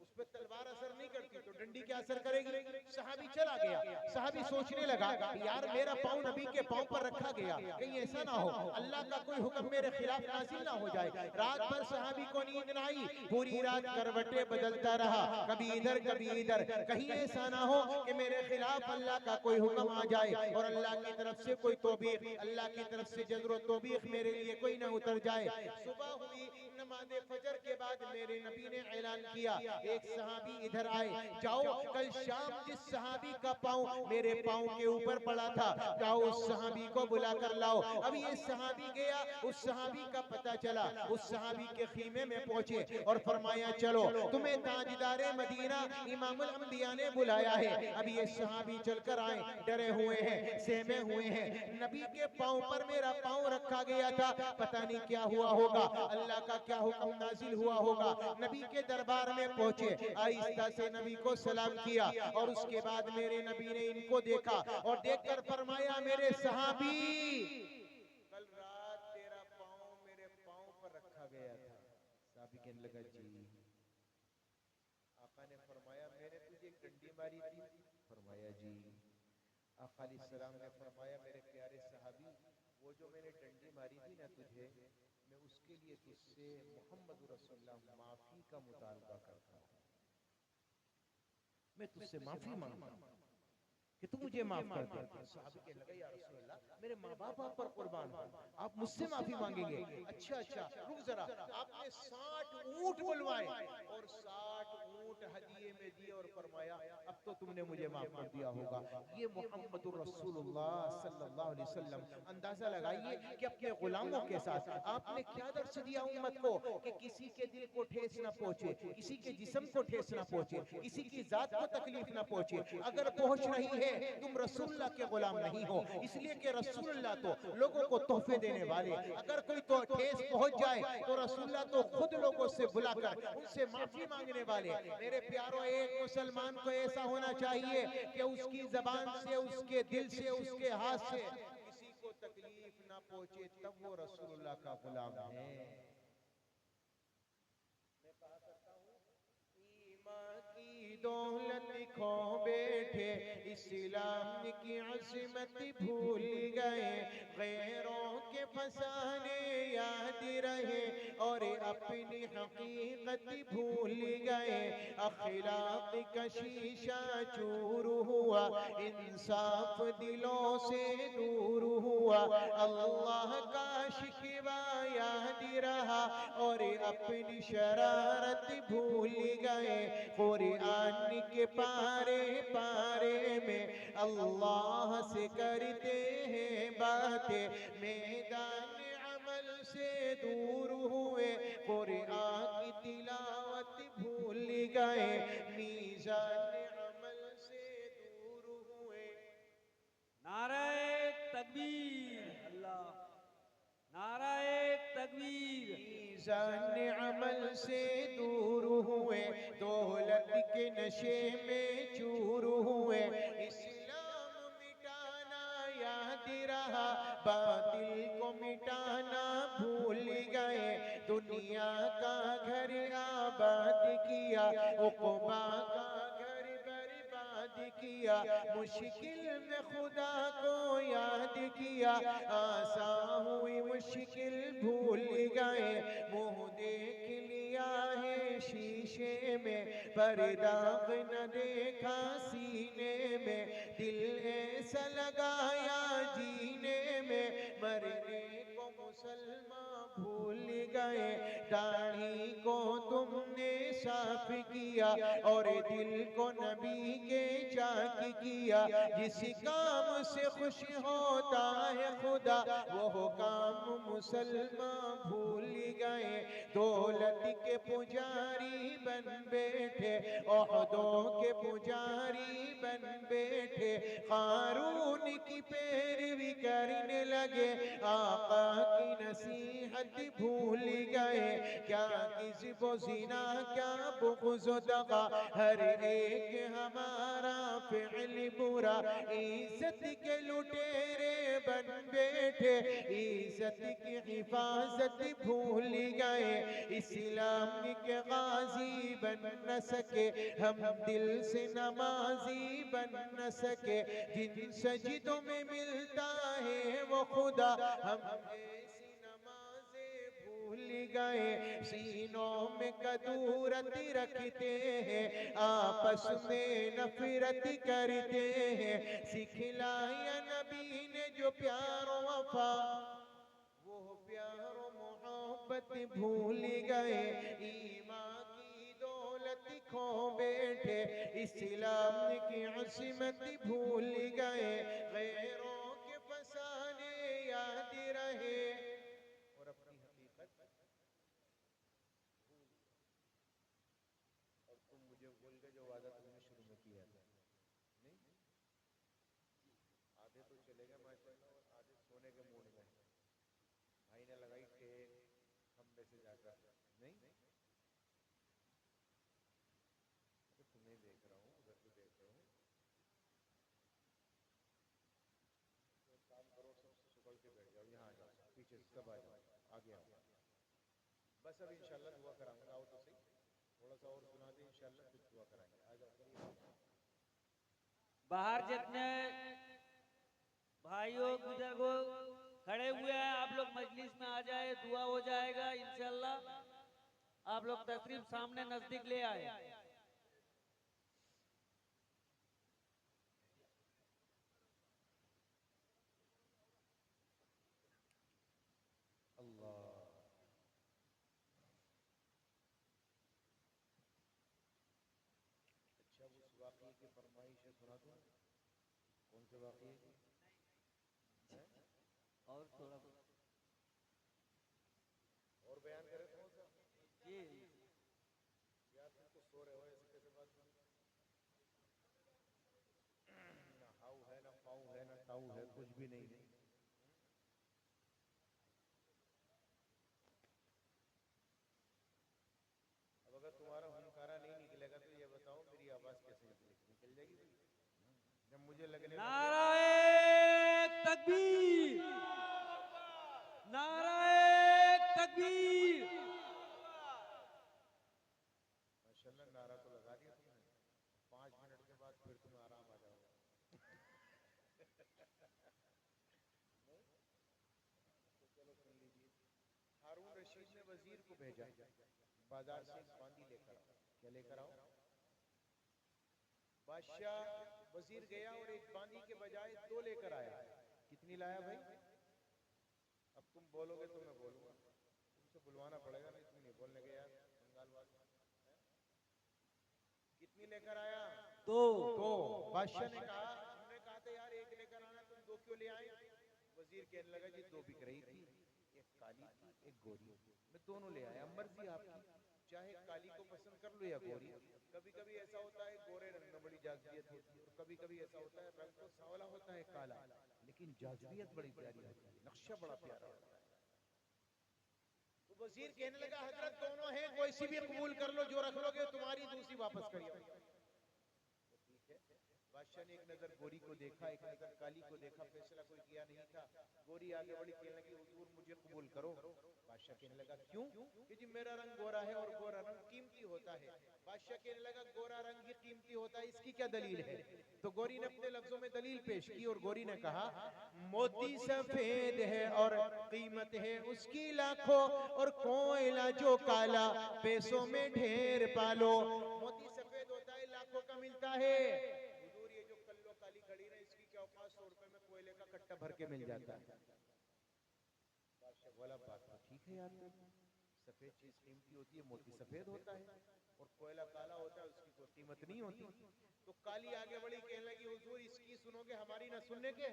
उस पर तलवार असर नहीं करती तो डंडी क्या असर करेगी? सहाबी चला गया, सहाबी सोचने लगा यार मेरा पाँव नबी के पाँव पर रखा गया, कहीं ऐसा ना हो अल्लाह का कोई हुक्म मेरे खिलाफ नाजिल ना हो जाए। रात भर सहाबी को नींद ना आई, पूरी रात करवटें बदलता रहा, कभी इधर कभी इधर, कहीं ऐसा ना हो कि मेरे खिलाफ अल्लाह का कोई हुक्म आ जाए और अल्लाह की तरफ से कोई तौबीख, अल्लाह की तरफ से जज़्र तौबीख मेरे लिए कोई ना उतर जाए। सुबह हुई, नमाज़े फजर के बाद मेरे नबी ने ऐलान किया, एक सहाबी इधर आए, जाओ कल शाम जिस सहाबी का पाँव मेरे पाँव के ऊपर पड़ा था जाओ उस सहाबी को बुला कर लाओ। अब ये सहाबी गया, उस सहाबी का पता चला, उस सहाबी के खीमे में पहुंचे और फरमाया चलो तुम्हें ताजदारे मदीना इमामुल अंबिया ने बुलाया है। अब ये सहाबी चलकर आए, डरे हुए हैं, सहमे हुए हैं, नबी के पाँव पर मेरा पाँव रखा गया था, पता नहीं क्या हुआ होगा, अल्लाह का क्या हुक्म नाजिल हुआ होगा। नबी के दरबार में पहुंचे, आहिस्ता से नबी को सलाम किया और उसके बाद मेरे नबी ने इनको देखा और देखकर फरमाया मेरे सहाबी कल रात तेरा पाँव मेरे पाँव पर रखा गया था। सहाबी कहने लगा जी। आका ने फरमाया मैंने तुझे एक डंडी मारी थी? फरमाया जी। आका अलैहिस्सलाम ने फरमाया मेरे प्यारे सहाबी वो जो मैंने डंडी मारी थी ना तुझे, मैं उसके लिए तुझसे मोहम्मद रसूलुल्लाह माफी का मुतालबा करता हूँ। मैं तुझसे माफी मांगता हूँ कि तू मुझे माफ कर दे। सहाबी कहने लगा या रसूलल्लाह मेरे माँ बाप आप पर कुर्बान हो, आप मुझसे माफी मांगेंगे? अच्छा अच्छा रुक जरा। आपने 60 ऊंट बुलवाए और 60 ऊंट हदिये में दिए और फरमाया अब तो तुमने मुझे माफ कर दिया होगा। ये मोहम्मदुर रसूलुल्लाह सल्लल्लाहु अलैहि वसल्लम। अंदाजा लगाइए कि अपने गुलामों के साथ आपने क्या दर्श दिया उम्मत को कि किसी के दिल को ठेस ना पहुंचे, किसी के जिस्म को ठेस ना पहुंचे, किसी की जात को तकलीफ ना पहुंचे। अगर पहुंच रही है तुम रसूलुल्लाह के गुलाम नहीं हो, इसलिए कि रसूलुल्लाह तो लोगों को तोहफे देने वाले। अगर कोई तो ठेस पहुंच जाए तो रसूलुल्लाह तो खुद लोगों से बुलाकर उनसे माफी मांगने वाले। मेरे प्यारों एक मुसलमान को ऐसा होना चाहिए कि उसकी जबान से, उसके दिल से, उसके हाथ से किसी को तकलीफ ना पहुंचे, तब वो रसूलुल्लाह का गुलाम है। मैं कहा करता हूँ ईमान की दौलत खो बैठे, इस्लाम की अज़मत भूल गए, गैरों के फसाने याद रहे और अपनी हकीकत भूल गए। अखलाक का शीशा चूर हुआ, इंसाफ दिलों से दूर हुआ, अल्लाह का शिकवा याद रहा और अपनी शरारत भूल गए। कुरान के पारे पारे में अल्लाह से करते हैं बातें, मैदान अमल से दूर हुए, कुरान की तिलावत भूल गए, मीज़ान अमल से दूर हुए। मीज़ान अमल से दूर हुए, दौलत के नशे में चूर हुए। इस्लाम मिटाना याद रहा, बातिल को मिटाना भूल गए। दुनिया का घर आबाद किया, उक़बा का घर बर्बाद किया। मुश्किल में खुदा को याद किया, आसान हुई मुश्किल भूल गए। मुँह देख लिया है शीशे में, पर दाग न देखा सीने में। दिल ऐसा लगाया जीने में, मरने को मुसलमान भूल गए। दाढ़ी को तुमने साफ किया, और दिल को नबी के चाक किया। जिस काम से खुश होता है खुदा, वो काम मुसलमान भूल गए। दौलत के पुजारी बन बैठे, ओहदों के पुजारी बन बैठे। कारून की पैरवी करने लगे, आका की नसीहत भूल गए। क्या किस्ब व ज़िना, क्या बुग़्ज़ व दगा, हर एक हमारा फ़िल बुरा। इज़्ज़त के लुटेरे बन बैठे, इज़्ज़त की हिफाज़त भूल गए। इस्लाम के गाज़ी बन न सके, हम दिल से नमाज़ी बन न सके। जिन सजदों में मिलता है वो खुदा, हम ऐसी नमाज़ें भूल गए। सीनों में कदूरत रखते हैं, आपस में नफरत करते हैं। सिखलाया नबी ने जो प्यार वफा, वो प्यार मोहब्बत भूल गए। ईमान की दौलत खो बैठे, इस्लाम की अज़मत भूल गए। गैरों के फसाने याद रहे, और अपनी हकीकत भूल। और तुम मुझे भूल गए जो वादा तुमने शुरू में किया था। नहीं, आधे तो चले गए माशाल्लाह, और आधे सोने के मूड में। भाई ने लगाई टेक खंबे से जाकर, नहीं तो तुम्हें देख रहा हूँ, उधर को देख रहा हूँ। तो काम करो, सब सुकड़ के बैठ जाओ, यहाँ आ जाओ, पीछे से सब आ जाओ, आगे आओ। बस अब इंशाल्लाह दुआ कराऊंगा, आओ तो सही, थोड़ा सा और सुना दे इंशाल्लाह, फिर दुआ कराएंगे। आ जाओ, करिए।
बाहर जितने भाइयों बुजुर्गों खड़े हुए हैं, आप लोग मजलिस में आ जाए, दुआ हो जाएगा इंशाल्लाह। आप लोग तशरीफ सामने नजदीक ले आए।
अल्लाह। अच्छा, उस वाक़ये की फरमाइश सुना दूं? कौन से वाक़ये की?
और थोड़ा
और बयान करें थोड़ा सा?
जी।
यार तुम तो सो रहे हो, ऐसे कैसे बात? ना हाउ है, ना पाऊ है, ना ताऊ है, कुछ भी नहीं है। अब अगर तुम्हारा हुनकारा नहीं निकलेगा तो ये बताओ मेरी आवाज कैसे निकलेगी? निकल जाएगी जब मुझे लगने
नाराए तकबीर, नाराए तकबीर।
माशाल्लाह, नारा तो लगा दिया तुमने। 5 मिनट के बाद फिर तुम्हें आराम आ जाओगे। तो चलो सुन लीजिए। हारून रशीद ने वजीर को भेजा, बाजार से एक बांदी लेकर आओ। क्या लेकर आओ? बादशाह वजीर गया और एक बांदी के बजाय 2 लेकर आया। कितनी लाया भाई? अब तुम बोलोगे तो मैं बोलूंगा, तुमसे बुलवाना पड़ेगा, नहीं तुम नहीं बोलने के यार बंगाल वाले। कितनी लेकर आया?
2।
तो बादशाह ने कहा, हमने कहा था यार 1 लेकर आना, तुम 2 क्यों ले आए? वजीर कहने लगा जी 2 बिक रही थी, एक काली थी, एक गोरी, मैं दोनों ले आया। मर्जी आपकी, चाहे काली को पसंद कर लो या गोरी। कभी कभी ऐसा होता है गोरे रंग में बड़ी जाज़बियत होती है, और कभी कभी ऐसा होता है रंग तो सांवला होता है काला, लेकिन जाज़बियत बड़ी प्यारी होती है, नक्शा बड़ा प्यारा होता है। तो तो वजीर कहने लगा हजरत दोनों हैं, कोई सी भी कबूल कर लो, जो रख लोगे तुम्हारी, दूसरी वापस करिए। ठीक है, बादशाह ने एक नजर गोरी को देखा, एक नजर काली को देखा, फैसला कोई किया नहीं था। गोरी आगे बढ़ी, कहने लगी हुजूर मुझे कबूल करो। बादशाह कहने लगा क्यों? कि जी मेरा रंग गोरा है और गोरा रंग कीमती होता है। बादशाह कहने लगा गोरा रंग ही कीमती होता है, इसकी क्या दलील है? तो गोरी ने अपने लफ्जों में दलील पेश की और गोरी ने कहा मोती सफेद है और कीमत है उसकी लाखों, और कोयला जो काला पैसों में ढेर पालो। मोती सफेद होता है, लाखों का मिलता है। हुजूर ये जो कल्लो काली घड़ी ना, इसकी क्या औकात 100 रुपए में कोयले का कट्टा भर के मिल जाता है। बादशाह बोला बात तो ठीक है यार, सफेद चीज कीमती होती है, मोती सफेद होता है, और कोयला काला होता है, उसकी कोई कीमत नहीं होती। तो काली आगे बढ़ी, कहने लगी हुजूर इसकी सुनोगे, हमारी ना सुनने के?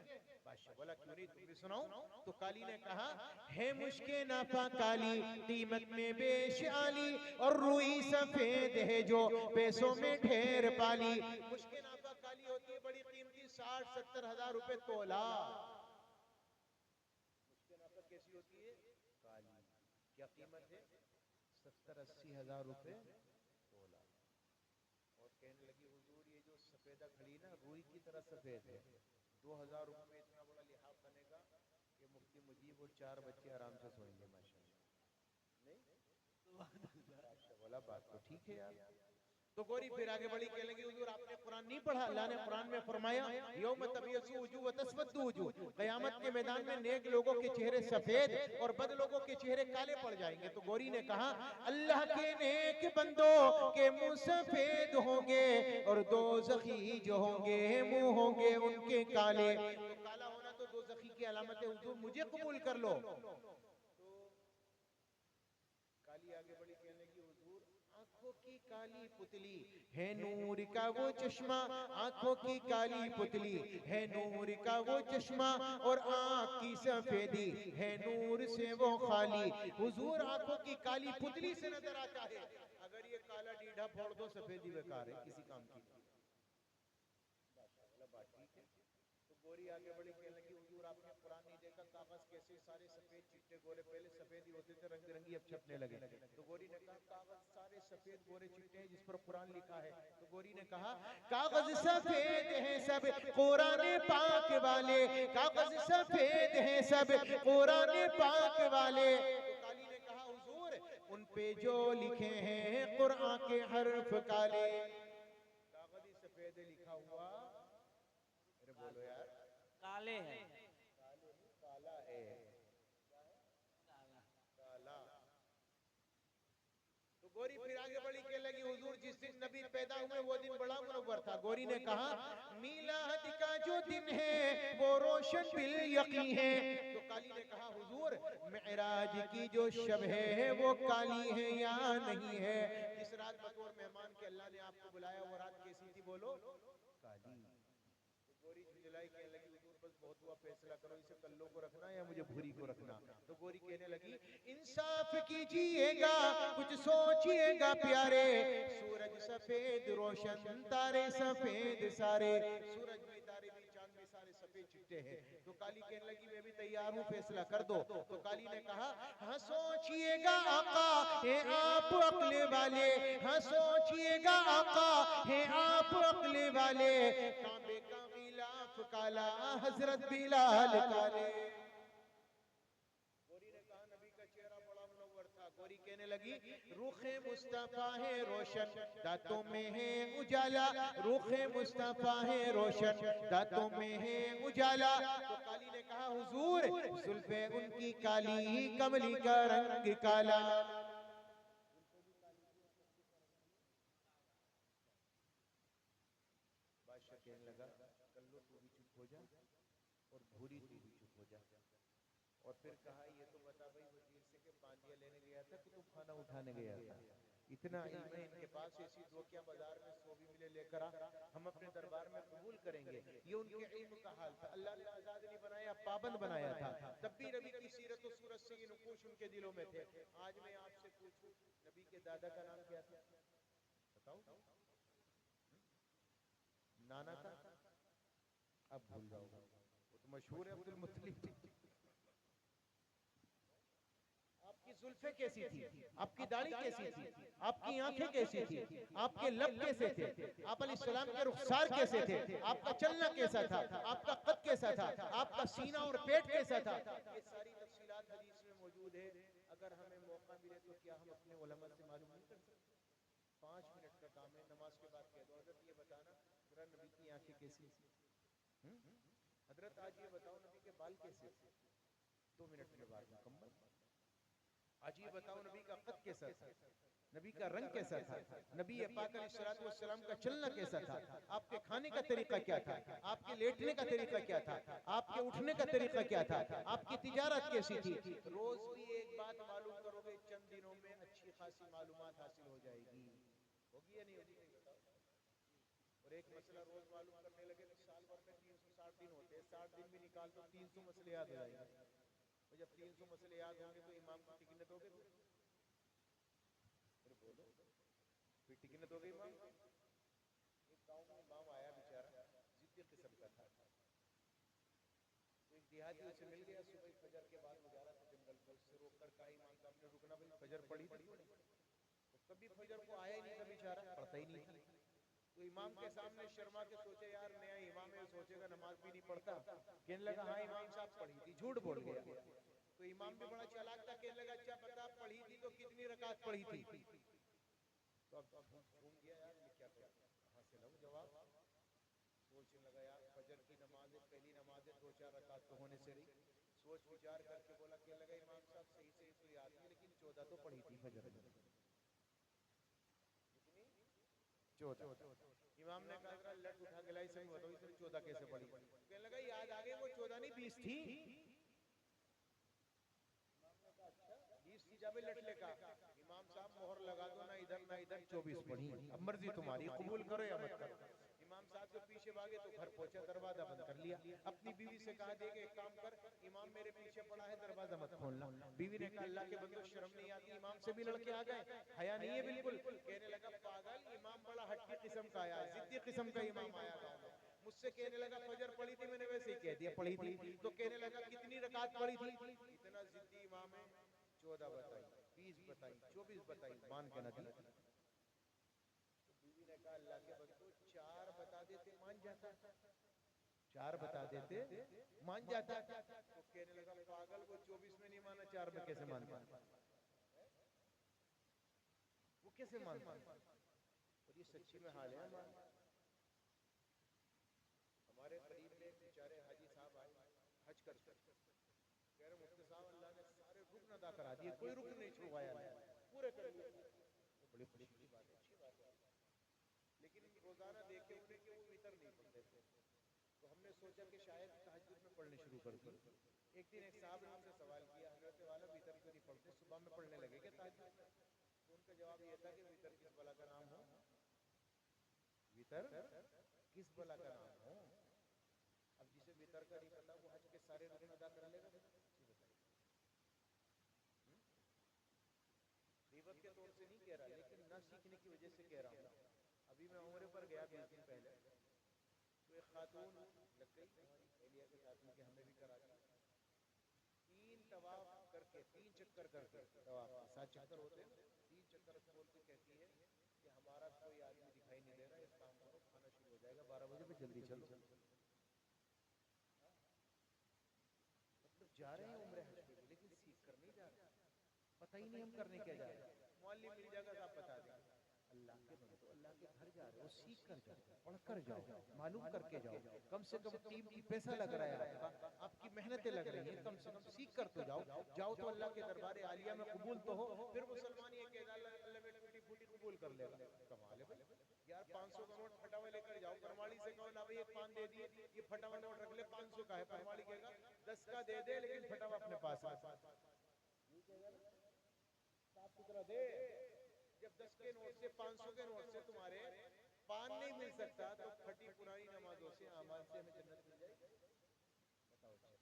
बादशाह बोला क्यों नहीं, तुम भी सुनाओ। तो काली ने कहा है मुश्के नाफा काली कीमत में बेश आली, और रुई सफेद है जो पैसों में ढेर पाली। मुश्के नाफा काली होती है, बड़ी कीमती, 60-70 हजार रुपए तोला। मुश्के नाफा कैसी होती है? काली। क्या कीमत है? 70-80 हजार रुपए तोला। और कहने लगी हुजूर ये जो सफेदा खड़ी ना, रुई की तरह सफेद है, 2000 रुपए में इतना बड़ा लिहाफ बनेगा कि मुफ्ती मुजीब और 4 बच्चे आराम से सोएंगे माशाल्लाह। नहीं बोला बात तो ठीक है यार। तो गोरी फिर आगे बढ़ी, कहने लगी हुजूर आपने कुरान नहीं पढ़ा? अल्लाह ने कुरान में फरमाया यौम तबय्यज़ु वुजूह व तस्वद्दु वुजूह, क़यामत के मैदान में नेक लोगों के चेहरे सफेद और बद लोगों के चेहरे काले पड़ जाएंगे। तो गोरी ने कहा अल्लाह के नेक बंदों के मुंह सफेद होंगे और दोज़खी जो होंगे मुंह होंगे उनके काले। तो काला होना तो दोज़खी की अलामत है, हुजूर मुझे कबूल कर लो। तो काली आगे बढ़ी, कहने लगी हुजूर आंखों की काली पुतली है नूर का वो चश्मा, आंखों की काली पुतली है नूर का वो चश्मा, और आंख की सफेदी है नूर से वो खाली। हुजूर आंखों की काली पुतली से नजर आता है, अगर ये काला डीढ़ा फोड़ दो सफेदी बेकार है, किसी काम की नहीं। बात ठीक है। तो गोरी आगे बढ़ी, कहने लगी हुजूर आपने कुरान नहीं देखा? कागज कैसे सारे सफेद चिट्टे गोरे, पहले सफेद ही होते थे, रंग बिरंगी अब छपने लगे। तो गोरी ने कहा कागज सारे सफेद गोरे चिट्टे हैं जिस पर कुरान लिखा है। तो गोरी ने कहा कागज सफेद हैं सब कुरान पाक वाले, कागज सफेद हैं सब कुरान पाक वाले। तो काली ने कहा हुजूर उन पे जो लिखे हैं कुरान के हर्फ काले। कागज ही सफेद लिखा हुआ, अरे बोलो यार,
काले हैं।
काले नहीं, काला है, काला। तो गोरी फिर आगे बढ़ी, कहने लगी हुजूर जिस दिन नबी पैदा हुए वो दिन बड़ा मुनव्वर था। गोरी ने कहा मीलाद का जो दिन है वो रोशन बिल यकीन है। तो काली ने कहा हुजूर मेराज की जो शब है वो काली है या नहीं है? जिस रात बतौर मेहमान के अल्लाह ने आपको बुलाया वो रात कैसी थी? बोलो काली। गोरी झुंझलाई, कहने लगी हुजूर बस बहुत हुआ, फैसला करो, इसे कल्लों को रखना या मुझे भूरी को रखना? तो गोरी कहने लगी इंसाफ कीजिएगा, कुछ सोचिएगा प्यारे, सूरज सफेद रोशन तारे सफेद सारे, सूरज भी तारे भी चांद भी सारे सफेद चिट्टे हैं। तो काली कहने लगी मैं भी तैयार हूँ, फैसला कर दो। तो काली ने कहा हाँ सोचिएगा आका है आप अक्ल वाले, हाँ सोचिएगा आका है आप अक्ल वाले, काबे का गिलाफ काला हजरत बिलाल काले। गोरी ने कहा नबी का चेहरा बड़ा मुनव्वर था। गोरी कहने लगी रुखे मुस्तफा है रोशन दांतों में है उजाला, रुखे मुस्तफा है रोशन दांतों में है उजाला। तो काली ने कहा हुजूर जुल्फे उनकी काली कमली का रंग काला। बादशाह कहने लगा कल्लो तू भी चुप हो जा और भूरी तू भी चुप हो जा। और फिर कहा ये तो बता भाई वजीर से कि पांजिया लेने गया था कि तू खाना उठाने गया था? इतना इल्म है इनके पास, ऐसी धोखियां बाजार में 100 भी मिले लेकर आ, हम अपने दरबार में कबूल करेंगे। ये उनके इल्म का हाल था। अल्लाह ने आजाद नहीं बनाया, पाबंद बनाया था। तब भी नबी की सीरत और सूरत से ये नुकूश उनके दिलों में थे। आज मैं आपसे पूछूं नबी के दादा का नाम क्या था? बताओ। नाना था, अब भूल जाओगे, वो तो मशहूर है अब्दुल मुत्तलिब। आपकी आपकी जुल्फे कैसी थी, आपकी दाढ़ी कैसी थी, आपकी आंखें कैसी थी, आपके लब कैसे थे, आप अलैहिस्सलाम के रुखसार कैसे थे, आपका चलना कैसा था, आपका कद कैसा था, आपका सीना और पेट कैसा था, ये सारी तफसीलात हदीस में मौजूद है। अगर हमें मौका मिले तो क्या हम अपने उलमा से मालूम नहीं कर सकते? 5 मिनट का काम है, नमाज के बाद कह दो हजरत ये बताना जरा नबी की आंखें कैसी थी, हजरत आज ये बताओ नबी के बाल कैसे थे, 2 मिनट में बात मुकम्मल। आज ये बताओ नबी का कद कैसा था, नबी का रंग कैसा था, नबी पाक अलैहिस्सलातु वस्सलाम का चलना कैसा था, आपके खाने का तरीका क्या था, आपके लेटने का तरीका क्या था, आपके उठने का तरीका क्या था, आपकी तिजारत कैसी थी। रोज भी एक बात मालूम करोगे, चंद दिनों में अच्छी खासी मालूमात हासिल हो जाएगी। होगी या नहीं होगी? और एक मसला रोज मालूम करने लगे तो साल भर में 360 दिन होते हैं, 60 दिन भी निकाल तो 300 मसले याद हो जाएंगे। और जब 300 मसले याद होंगे तो इमाम की टिकट दोगे? फिर बोलो, फिर टिकट दोगे इमाम? एक गांव में इमाम आया बेचारा, जिद्दी किस्म का था, तो एक देहाती उसे मिल गया, सुबह फजर के बाद जा रहा था जंगल में, उससे रोक कर कहा इमाम साहब ने रुकना भाई, फजर पढ़ी थी? तो कभी फजर को आया ही नहीं था बेचारा, पढ़ता ही नहीं था। तो इमाम के सामने शर्मा के सोचे यार नया इमाम है, सोचेगा नमाज भी नहीं पढ़ता, कहने लगा हाँ इमाम साहब पढ़ी थी, झूठ बोल गया। तो इमाम भी बड़ा चालाक था, कहने लगा अच्छा पता पढ़ी थी तो कितनी रकात पढ़ी थी? तो अब घूम गया यार, मैं क्या करूं, कहां से लाऊं जवाब। सोचने लगा यार फजर की नमाज है, पहली नमाज है, 2-4 रकात तो होने से रही। सोच विचार करके बोला, कहने लगा इमाम साहब सही से तो याद नहीं, लेकिन 14 तो पढ़ी थी फजर में। 14। इमाम ने कहा लट उठा के लाई सही बताओ इसने 14 कैसे पढ़ी? कहने लगा याद आ गई, वो 14 नहीं 20 थी। इमाम ने कहा अच्छा 20 थी, जाबे लट ले कहा इमाम साहब मोहर लगा दो, ना इधर ना इधर, 24 पढ़ी, अब मर्जी तुम्हारी, कबूल करो या मत करो। इमाम साहब जो पीछे भागे तो घर पहुंचे, दरवाजा बंद कर लिया। अपनी बीवी से कहा देगा एक काम कर, इमाम मेरे पीछे पड़ा है, दरवाजा मत खोलना। बीवी ने कहा अल्लाह के बंदो शर्म नहीं आती, इमाम से भी लड़के आ गए, हया नहीं है बिल्कुल। कहने लगा पागल, इमाम बड़ा हट्टी किस्म का आया, जिद्दी किस्म का इमाम आया गाँव में। मुझसे कहने लगा फजर पढ़ी थी, मैंने वैसे ही कह दिया पढ़ी थी। तो कहने लगा कितनी रकात पढ़ी थी? इतना जिद्दी इमाम है, 14 बताई, 20 बताई, 24 बताई, मान के ना दी। बीवी ने कहा अल्लाह के बंदो 4 बता देते मान जाता, 4 बता देते मान जाता। तो कहने लगा पागल, वो 24 में नहीं माना, 4 में कैसे मानता? वो कैसे मानता? और ये सच्ची में हाल है हमारे करीब में बेचारे हाजी साहब आए हज कर, कह रहे मुफ्ती साहब अल्लाह ने सारे रुकन अदा करा दिए, कोई रुकन नहीं छुड़वाया, पूरे कर दिए। तो बड़ी खुशी की बात है, अच्छी बात है। लेकिन रोजाना देखे उन्हें कि वो वितर नहीं पढ़ते थे, तो हमने सोचा कि शायद तहज्जुद में पढ़ने शुरू कर दी। एक दिन एक साहब ने हमसे सवाल किया, हजरत वाला वितर क्यों नहीं पढ़ते, सुबह में पढ़ने लगे क्या तहज्जुद? तो उनका जवाब ये था कि वितर किस बला का नाम हो, वितर किस बला का नाम हो। अब जिसे वितर का नहीं पता वो हज के सारे रुकन अदा कर लेगा? गीबत के तौर से नहीं कह रहा, लेकिन ना सीखने की वजह से कह रहा हूँ। अभी मैं उम्रे पर गया 20 दिन पहले, तो एक खातून लग गई एलिया के साथ में, हमें भी करा दिया। 3 तवाफ करके, 3 चक्कर करके, तवाफ 7 चक्कर होते हैं, 3 चक्कर बोल के कहती है कि हमारा कोई आदमी दिखाई नहीं दे रहा, एक काम करो खाना शुरू हो जाएगा 12 बजे पे, जल्दी चलो। मतलब जा रहे हैं उम्रे हज पे, लेकिन सीख कर नहीं जा रहे, पता ही नहीं हम करने क्या जा रहे हैं। मौलवी मिल जाएगा साहब बता देंगे, अल्लाह के बंदो अल्लाह के घर जा रहे हो, सीख कर जाओ, पढ़ कर जाओ, मालूम करके जाओ। कम से कम कीमती पैसा लग रहा है आपका, आपकी मेहनतें लग रही हैं, कम से कम सीख कर तो जाओ। जाओ तो अल्लाह के दरबार आलिया में कबूल तो हो, फिर मुसलमान ये कहना अल्लाह में टूटी फूटी कबूल कर लेगा। कमाल है भाई यार, 500 का नोट फटा हुआ लेकर जाओ, करमाली से कहो ना भाई एक पान दे दिए, ये फटा हुआ नोट रख ले, 500 का है, करमाली कहेगा 10 का दे दे, लेकिन फटा हुआ अपने पास है, साफ सुथरा दे। जब 10 के नोट से 500 के नोट से तुम्हारे पान नहीं मिल सकता, तो फटी पुरानी नमाजों से अमाल से हमें जन्नत मिल जाएगी? बताओ।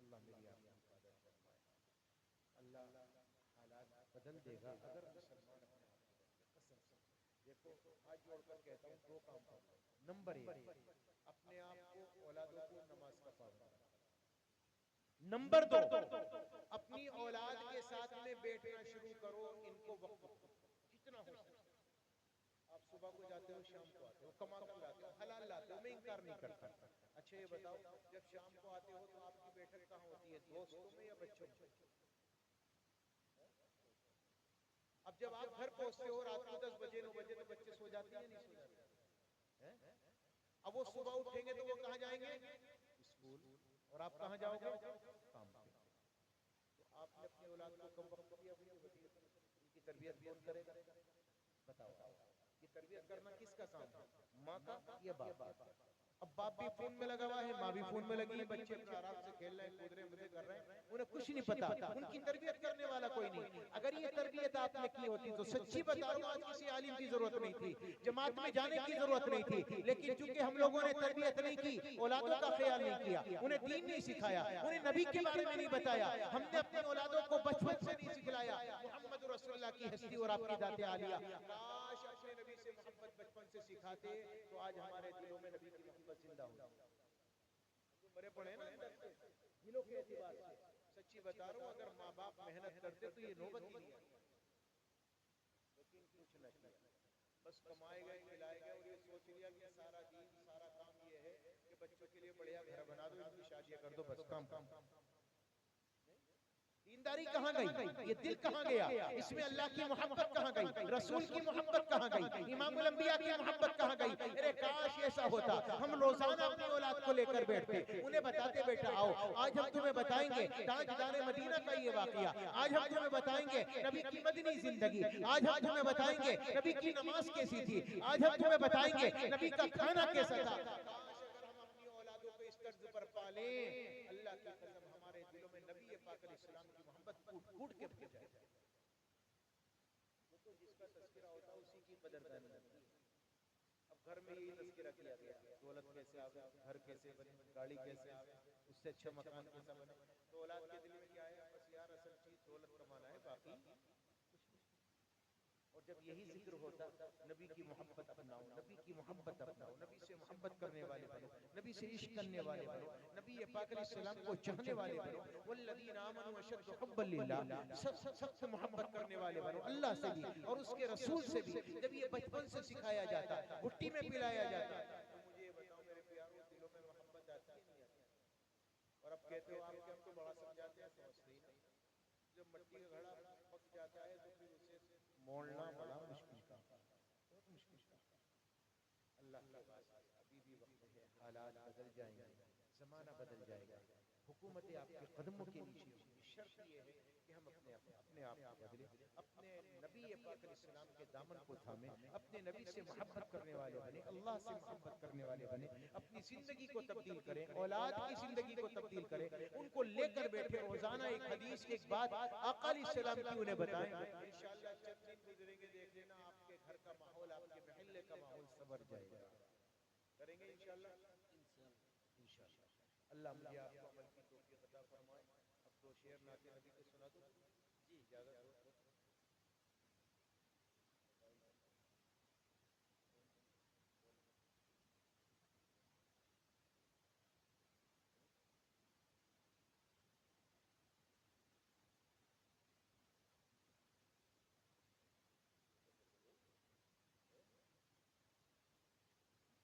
अल्लाह मेरी आपकी हिफाजत फरमाए, अल्लाह हालात बदल देगा अगर मुसलमान अपने आप को बदले। कसम से देखो, हाथ जोड़कर कहता हूँ 2 काम करो। नंबर 1, अपने आप को औलादों को नमाज का पाबंद। नंबर 2, अपनी औलाद के साथ में बैठना शुरू करो, इनको वक्त जितना हो सके। आप सुबह को जाते हो, शाम को आते हो, कमा कर लाते हो, हलाल लाते हो, मैं इनकार नहीं करता। अच्छा ये बताओ, जब शाम को आते हो तो आपकी बैठक कहाँ होती है, दोस्तों में या बच्चों में? अब जब आप घर पहुंचते हो रात को 10 बजे 9 बजे, तो बच्चे सो जाते हैं, नहीं सो जाते हैं? अब वो सुबह उठेंगे तो वो कहाँ जाएंगे, स्कूल, और आप कहाँ जाओगे, काम पे। तो आपने अपनी औलाद को कम वक्त दिया, इनकी तरबियत कौन करेगा, बताओ। ये तरबियत करना किसका काम है, माँ का या बाप का? अब बाप भी फोन में लगा हुआ है, माँ भी फोन में लगी है, बच्चे अपना आराम से खेल रहे हैं, कूद रहे हैं, मजे कर रहे हैं, उन्हें कुछ नहीं पता, उनकी तरबियत करने वाला कोई नहीं। अगर ये तरबियत आपने की होती तो सच्ची बता रहा हूं, आज किसी आलिम की जरूरत नहीं थी, जमात में जाने की जरूरत नहीं थी। लेकिन चूंकि हम लोगों ने तरबियत नहीं की, औलादों का ख्याल नहीं किया, उन्हें दीन नहीं सिखाया, उन्हें नबी के बारे में नहीं बताया, हमने अपनी औलादों को बचपन से नहीं सिखलाया मोहम्मद रसूलुल्लाह की हस्ती और आपकी दाते आलिया। काश अपने नबी से मोहब्बत बचपन से सिखाते तो आज हमारे दिलों में नबी की मोहब्बत जिंदा होती। बड़े पड़े ना अंदर से, दिलों के एतबार से सच्ची बता रहा हूं, अगर माँ बाप मेहनत करते तो ये नौबत ही नहीं आई। लेकिन कुछ न किया, बस कमाए गए, खिलाए गए, और ये सोच लिया कि सारा दीन सारा काम ये है कि बच्चों के लिए बढ़िया घर बना दो, इनकी शादियां कर दो, बस काम। दीनदारी कहाँ गई, ये दिल कहाँ गया, इसमें अल्लाह की मोहब्बत कहाँ गई, रसूल की मोहब्बत कहाँ गई, इमामुल अंबिया की मोहब्बत कहाँ गई। अरे काश ऐसा होता, हम रोजाना अपनी औलाद को लेकर बैठते, उन्हें बताते बेटा आओ आज हम तुम्हें बताएंगे ताजदार मदीना का ये वाकया, आज हम तुम्हें बताएंगे नबी की मदनी जिंदगी, आज हम तुम्हें बताएंगे नबी की नमाज कैसी थी, आज हम तुम्हें बताएंगे नबी का खाना कैसा था। अगर हम अपनी औलादों को इस तर्ज पर पालें, अल्लाह की कसम हमारे दिलों में नबी पाक अलैहिस्सलाम की मोहब्बत कूट के भर जाए। तो जिसका तज़किरा होता है उसी की कदरदानी होती है। अब घर में यही तज़किरा किया गया, दौलत कैसे आवे, घर कैसे बने, गाड़ी कैसे आवे, उससे अच्छा मकान कैसा बने, तो औलाद के दिल में क्या है, बस यार असल चीज दौलत कमाना है, बाकी और जब यही जिक्र होता नबी की मोहब्बत अपनाओ, नबी की मोहब्बत अपनाओ, नबी से मोहब्बत करने वाले बनो, नबी से इश्क करने वाले बनो, नबी पाक अलैहिस्सलाम को चाहने वाले बनो, वल्लज़ीना आमनू अशद्दु हुब्बन लिल्लाह, सख्त मोहब्बत करने वाले बनो अल्लाह से भी और उसके रसूल से भी। जब ये बचपन से सिखाया जाता, भुट्टी में पिलाया जाता, तो मुझे ये बताओ मेरे प्यारों, दिलों में मोहब्बत आती है नहीं आती? और अब कहते हो आप कि हमको बड़ा समझाते हैं, समझते ही नहीं। जब मिट्टी का घड़ा पक जाता है तो फिर उसे मोड़ना बड़ा मुश्किल काम, बहुत मुश्किल काम। अल्लाह के पास अभी भी वक्त है, हालात बदल जाएंगे, जमाना बदल जाएगा, हुकूमतें आपके कदमों के नीचे होंगी। शर्त ये है कि हम अपने आप को बदले, अपने नबी पाक अलैहिस्सलाम के दामन को थामे, अपने नबी से मोहब्बत करने वाले बने, अल्लाह से मोहब्बत करने वाले बने, अपनी जिंदगी को तब्दील करें, औलाद की जिंदगी को तब्दील करें, उनको लेकर बैठे रोजाना एक हदीस एक बात आका अलैहिस्सलाम की उन्हें बताएं। इंशाअल्लाह चंद दिन गुजरेंगे, देख लेना आपके घर का माहौल, आपके महल्ले का माहौल संवर जाएगा। करेंगे इंशाअल्लाह, इंशाअल्लाह। अल्लाह मुझे आपको अमल की तौफीक अता फरमाए। अब दो शेर नाते नबी के सुना दो जी, इजाजत हो।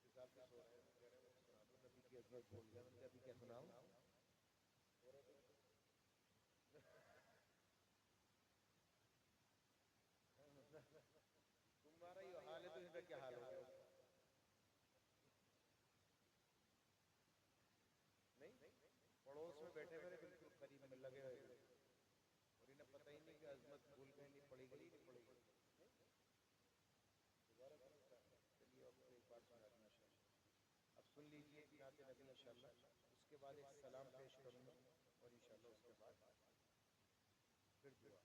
हिसाब से सो रहे हैं, कह रहे हैं सुना दो, नबी की अज़मत बोल गया, मैंने अभी क्या सुनाऊं? तुम्हारा ही हाल है तो इनका क्या हाल होगा? नहीं, पड़ोस में बैठे मेरे बिल्कुल करीब में लगे हुए और इन्हें पता ही नहीं कि अजमत भूल गए, नहीं पड़ेगी नहीं पड़ेगी। दोबारा चलिए अब एक बार सुना दी इंशाअल्लाह। अब सुन लीजिए नाते नबी इंशाअल्लाह, उसके बाद एक सलाम पेश करूंगा और इंशाअल्लाह उसके बाद फिर दुआ।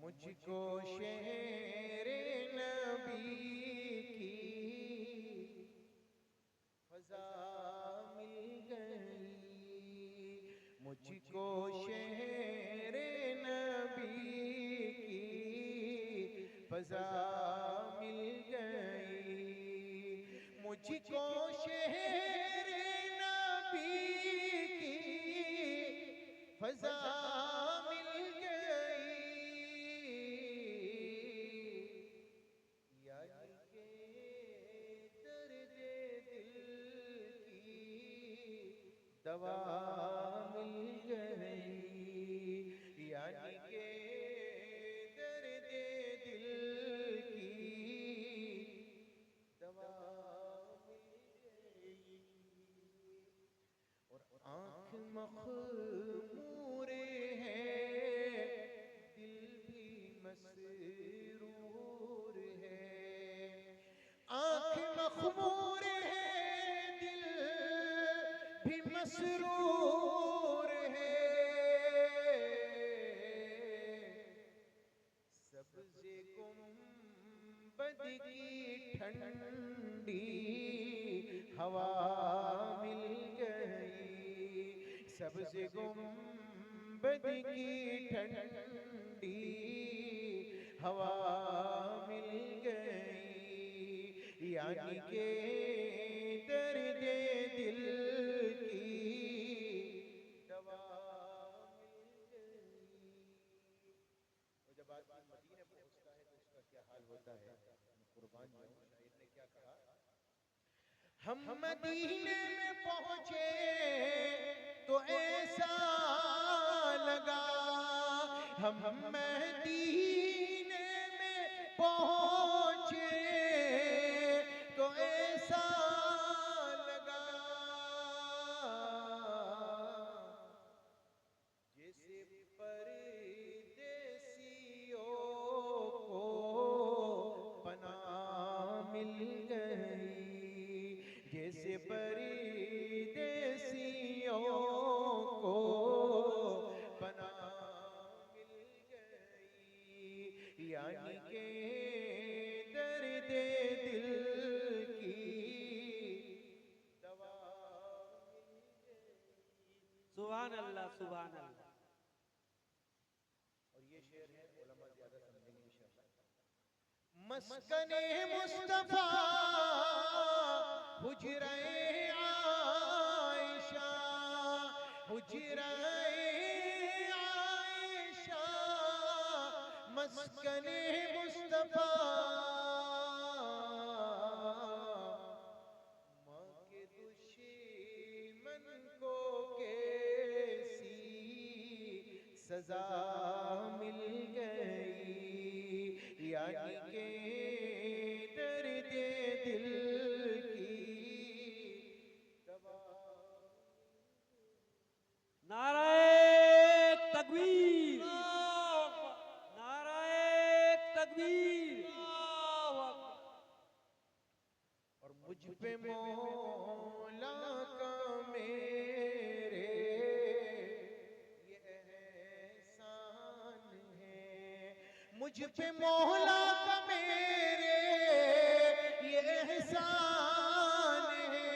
मुझको शेरे नबी की फज़ा मिल मुझको शहरे नबी की फजा मिल गई, मुझको शहरे नबी की फजा मिल गई, यानी के दर्द दिल की दवा मिल गई, यानी के दर्द दिल की दवा मिल गई। और आँख मखमूर है, दिल भी मसरूर है, आँख मखमूर है, दिल भी मसरूर है, सबसे गुंबद की ठंडी हवा मिल गई, सबसे गुंबद की ठंडी हवा मिल गई, यानी के दर्द दिल की दवा मिल गई। और जब आदमी मदीने पहुंचता है तो उसका क्या हाल होता है, कुर्बान जाऊं, शायर ने क्या कहा, हम मदीने में पहुंचे तो ऐसा लगा, हम मदीने में पहुंचे तो ऐसा लगा, जैसे परदेसियों को पनाह मिल गई, जैसे परदेसियों को पनाह मिल गई, यानी के दर्द दिल की दवा मिल गई।
सुभान अल्लाह, सुभान अल्लाह।
और ये शेर है, उलमा ज्यादा समझेंगे इंशाअल्लाह। मस्कने मुस्तफा हुजरे आयशा, हुजरे आयशा, मस्कने मुस्तफा, माँ के दुश्मन को कैसी सजा मिल गई, यानी के दर्द दिल की दवा।
नाराए तकबीर, नाराए तकबीर।
और मुझ पे मौला का मेरे ये एहसान है, मुझ पे मौला का मेरे ये एहसान है,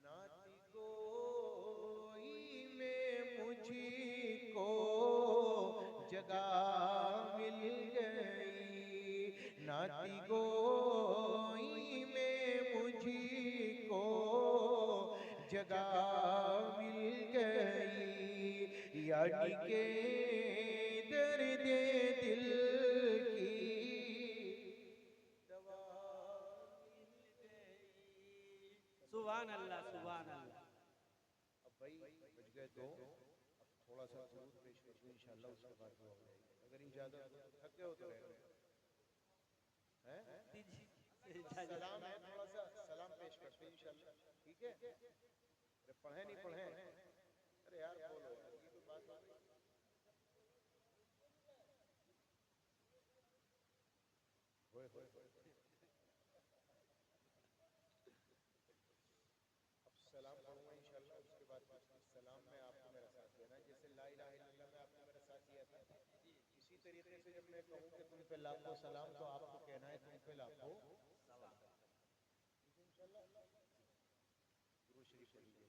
नाती गोई में मुझको जगह मिल गई, नाती गोई में मुझको जगह मिल गई, यानी के दर्द दिल की दवा मिल गई।
सुभान अल्लाह, सुभान अल्लाह।
अब भाई बच गए तो अब थोड़ा सा दुरूद पेश कर दूं इंशाअल्लाह, उसके बाद दुआ हो जाएगी। अगर इजाजत हो तो थक गए हो तो रह लो, हैं? सलाम है, थोड़ा सा सलाम पेश करते हैं इंशाअल्लाह, ठीक है? अरे पढ़े नहीं पढ़े, अरे यार बोलो यार, ये तो बात हो गई। होए होए होए। अब सलाम पढ़ूंगा इंशाअल्लाह, उसके बाद सलाम में आपको मेरा साथ देना, जैसे ला इलाहा इल्लल्लाह में आपने मेरा साथ दिया था, इसी तरीके से जब मैं कहूँ कि तुम पे लाखों सलाम तो आपको कहना है तुम पे लाखों सलाम। इंशाअल्लाह।
शरीफ पढ़िए।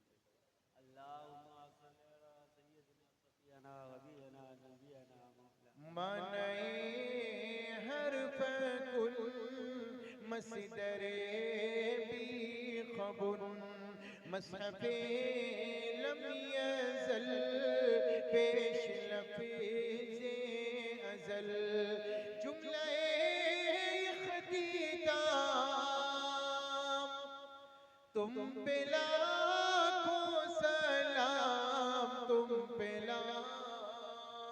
अल्लाहुम्मा सल्ली अला सय्यिदिना सफियाना वबीना नबीना मौलाना
मानए हरफ कुल मसदरे बी खबुन मसहफे लम यज़ल पेश लफ़ीज़े अज़ल जुमले इख्तिताम तुम पे लाखों सलाम, तुम पे लाखों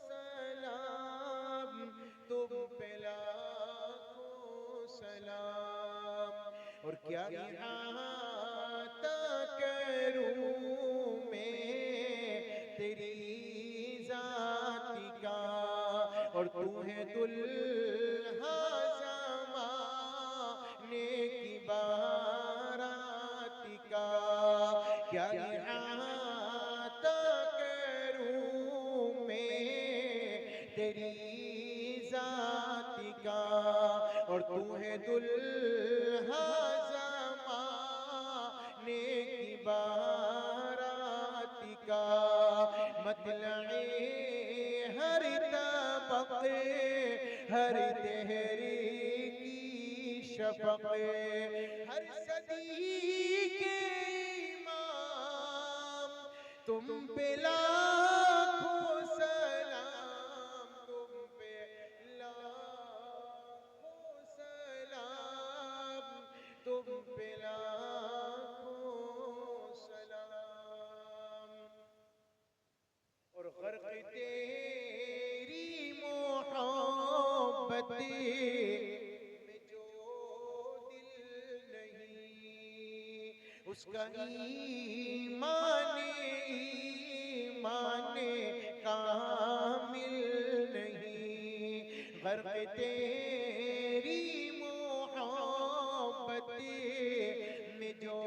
सलाम, तुम पे लाखों सलाम। और क्या इहाता करूं मैं तेरी ज़ाती का, और तू है दुल्हा ज़माने की बाराती का। क्या इहाता करूं मैं तेरी ज़ाती का, और तू है दुल्हा ज़माने की बाराती का। मतलए हर तबक़े हर तहरी की शफ़क़े हर सदी के इमाम तुम पे लाखों सलाम, तुम पे लाखों सलाम, तुम पे लाखों सलाम। और गर्क तेरी मोहब्बत में जो दिल नहीं, उसका ईमान कामिल नहीं। गर्क तेरी मोहब्बत में जो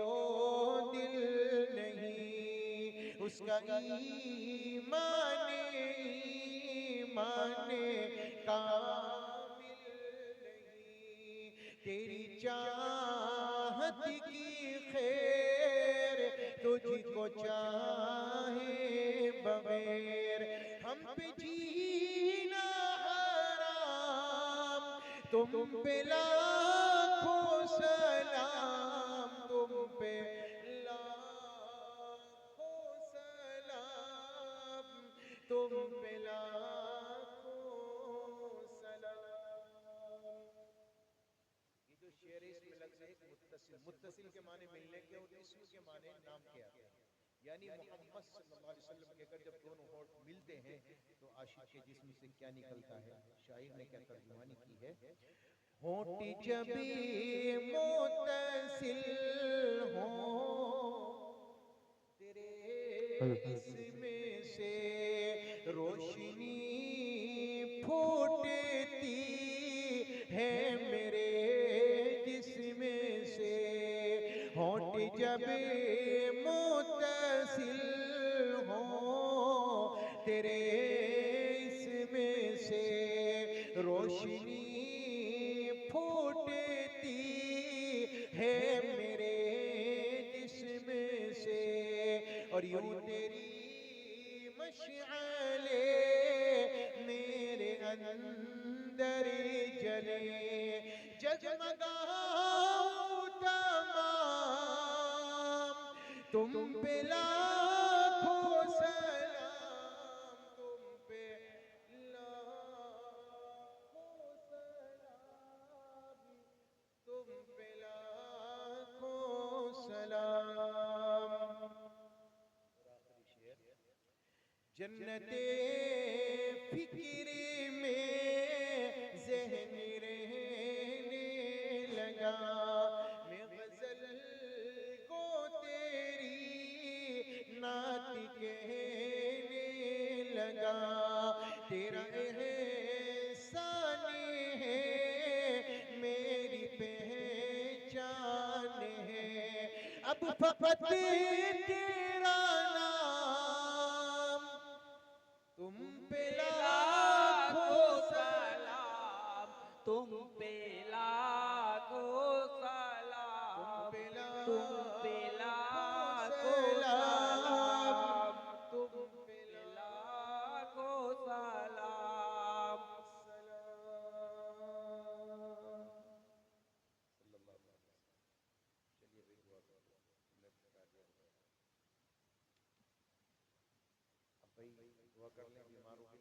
दिल नहीं, उसका ईमान कामिल नहीं। तेरी चाहत की खैर तुझको चाहे बगैर, हम पे जीना हराम, तुम पे लाखों सलाम, तुम पे लाखों सलाम, तुम पे लाखों सलाम। ये जो शेर है इसमें लफ्ज़ है मुत्तसिल के माने मिलने के और इस्म के माने नाम के आते हैं। यानी मोहम्मद सल्लल्लाहु अलैहि वसल्लम के अगर जब दोनों होंठ मिलते हैं तो आशिक के जिस्म से क्या निकलता है। शायर ने क्या तर्जुमानी की है। होंठ जब मुत्तसिल हो तेरे इसमें से रोशनी फूटती है मेरे जिस्म से। होंठ जब मुत्तसिल हो तेरे इसमें से रोशनी फूटती है मेरे जिस्म से। और यूं तेरी मशअले मेरे अंदर जले, जगमगाऊं तमाम, तुम पे लाखों सलाम, तुम पे लाखों सलाम, तुम पे लाखों सलाम। जन्नते फिक्र में ज़हन रहने लगा, मैं गज़ल को तेरी नात कहने लगा। तेरा एहसान है मेरी पहचान है, अब फकत तेरा नाम, तुम पे लाखों
सलाम, तुम पे लाखों सलाम,
तुम पे
तुम
करते हैं बीमारों की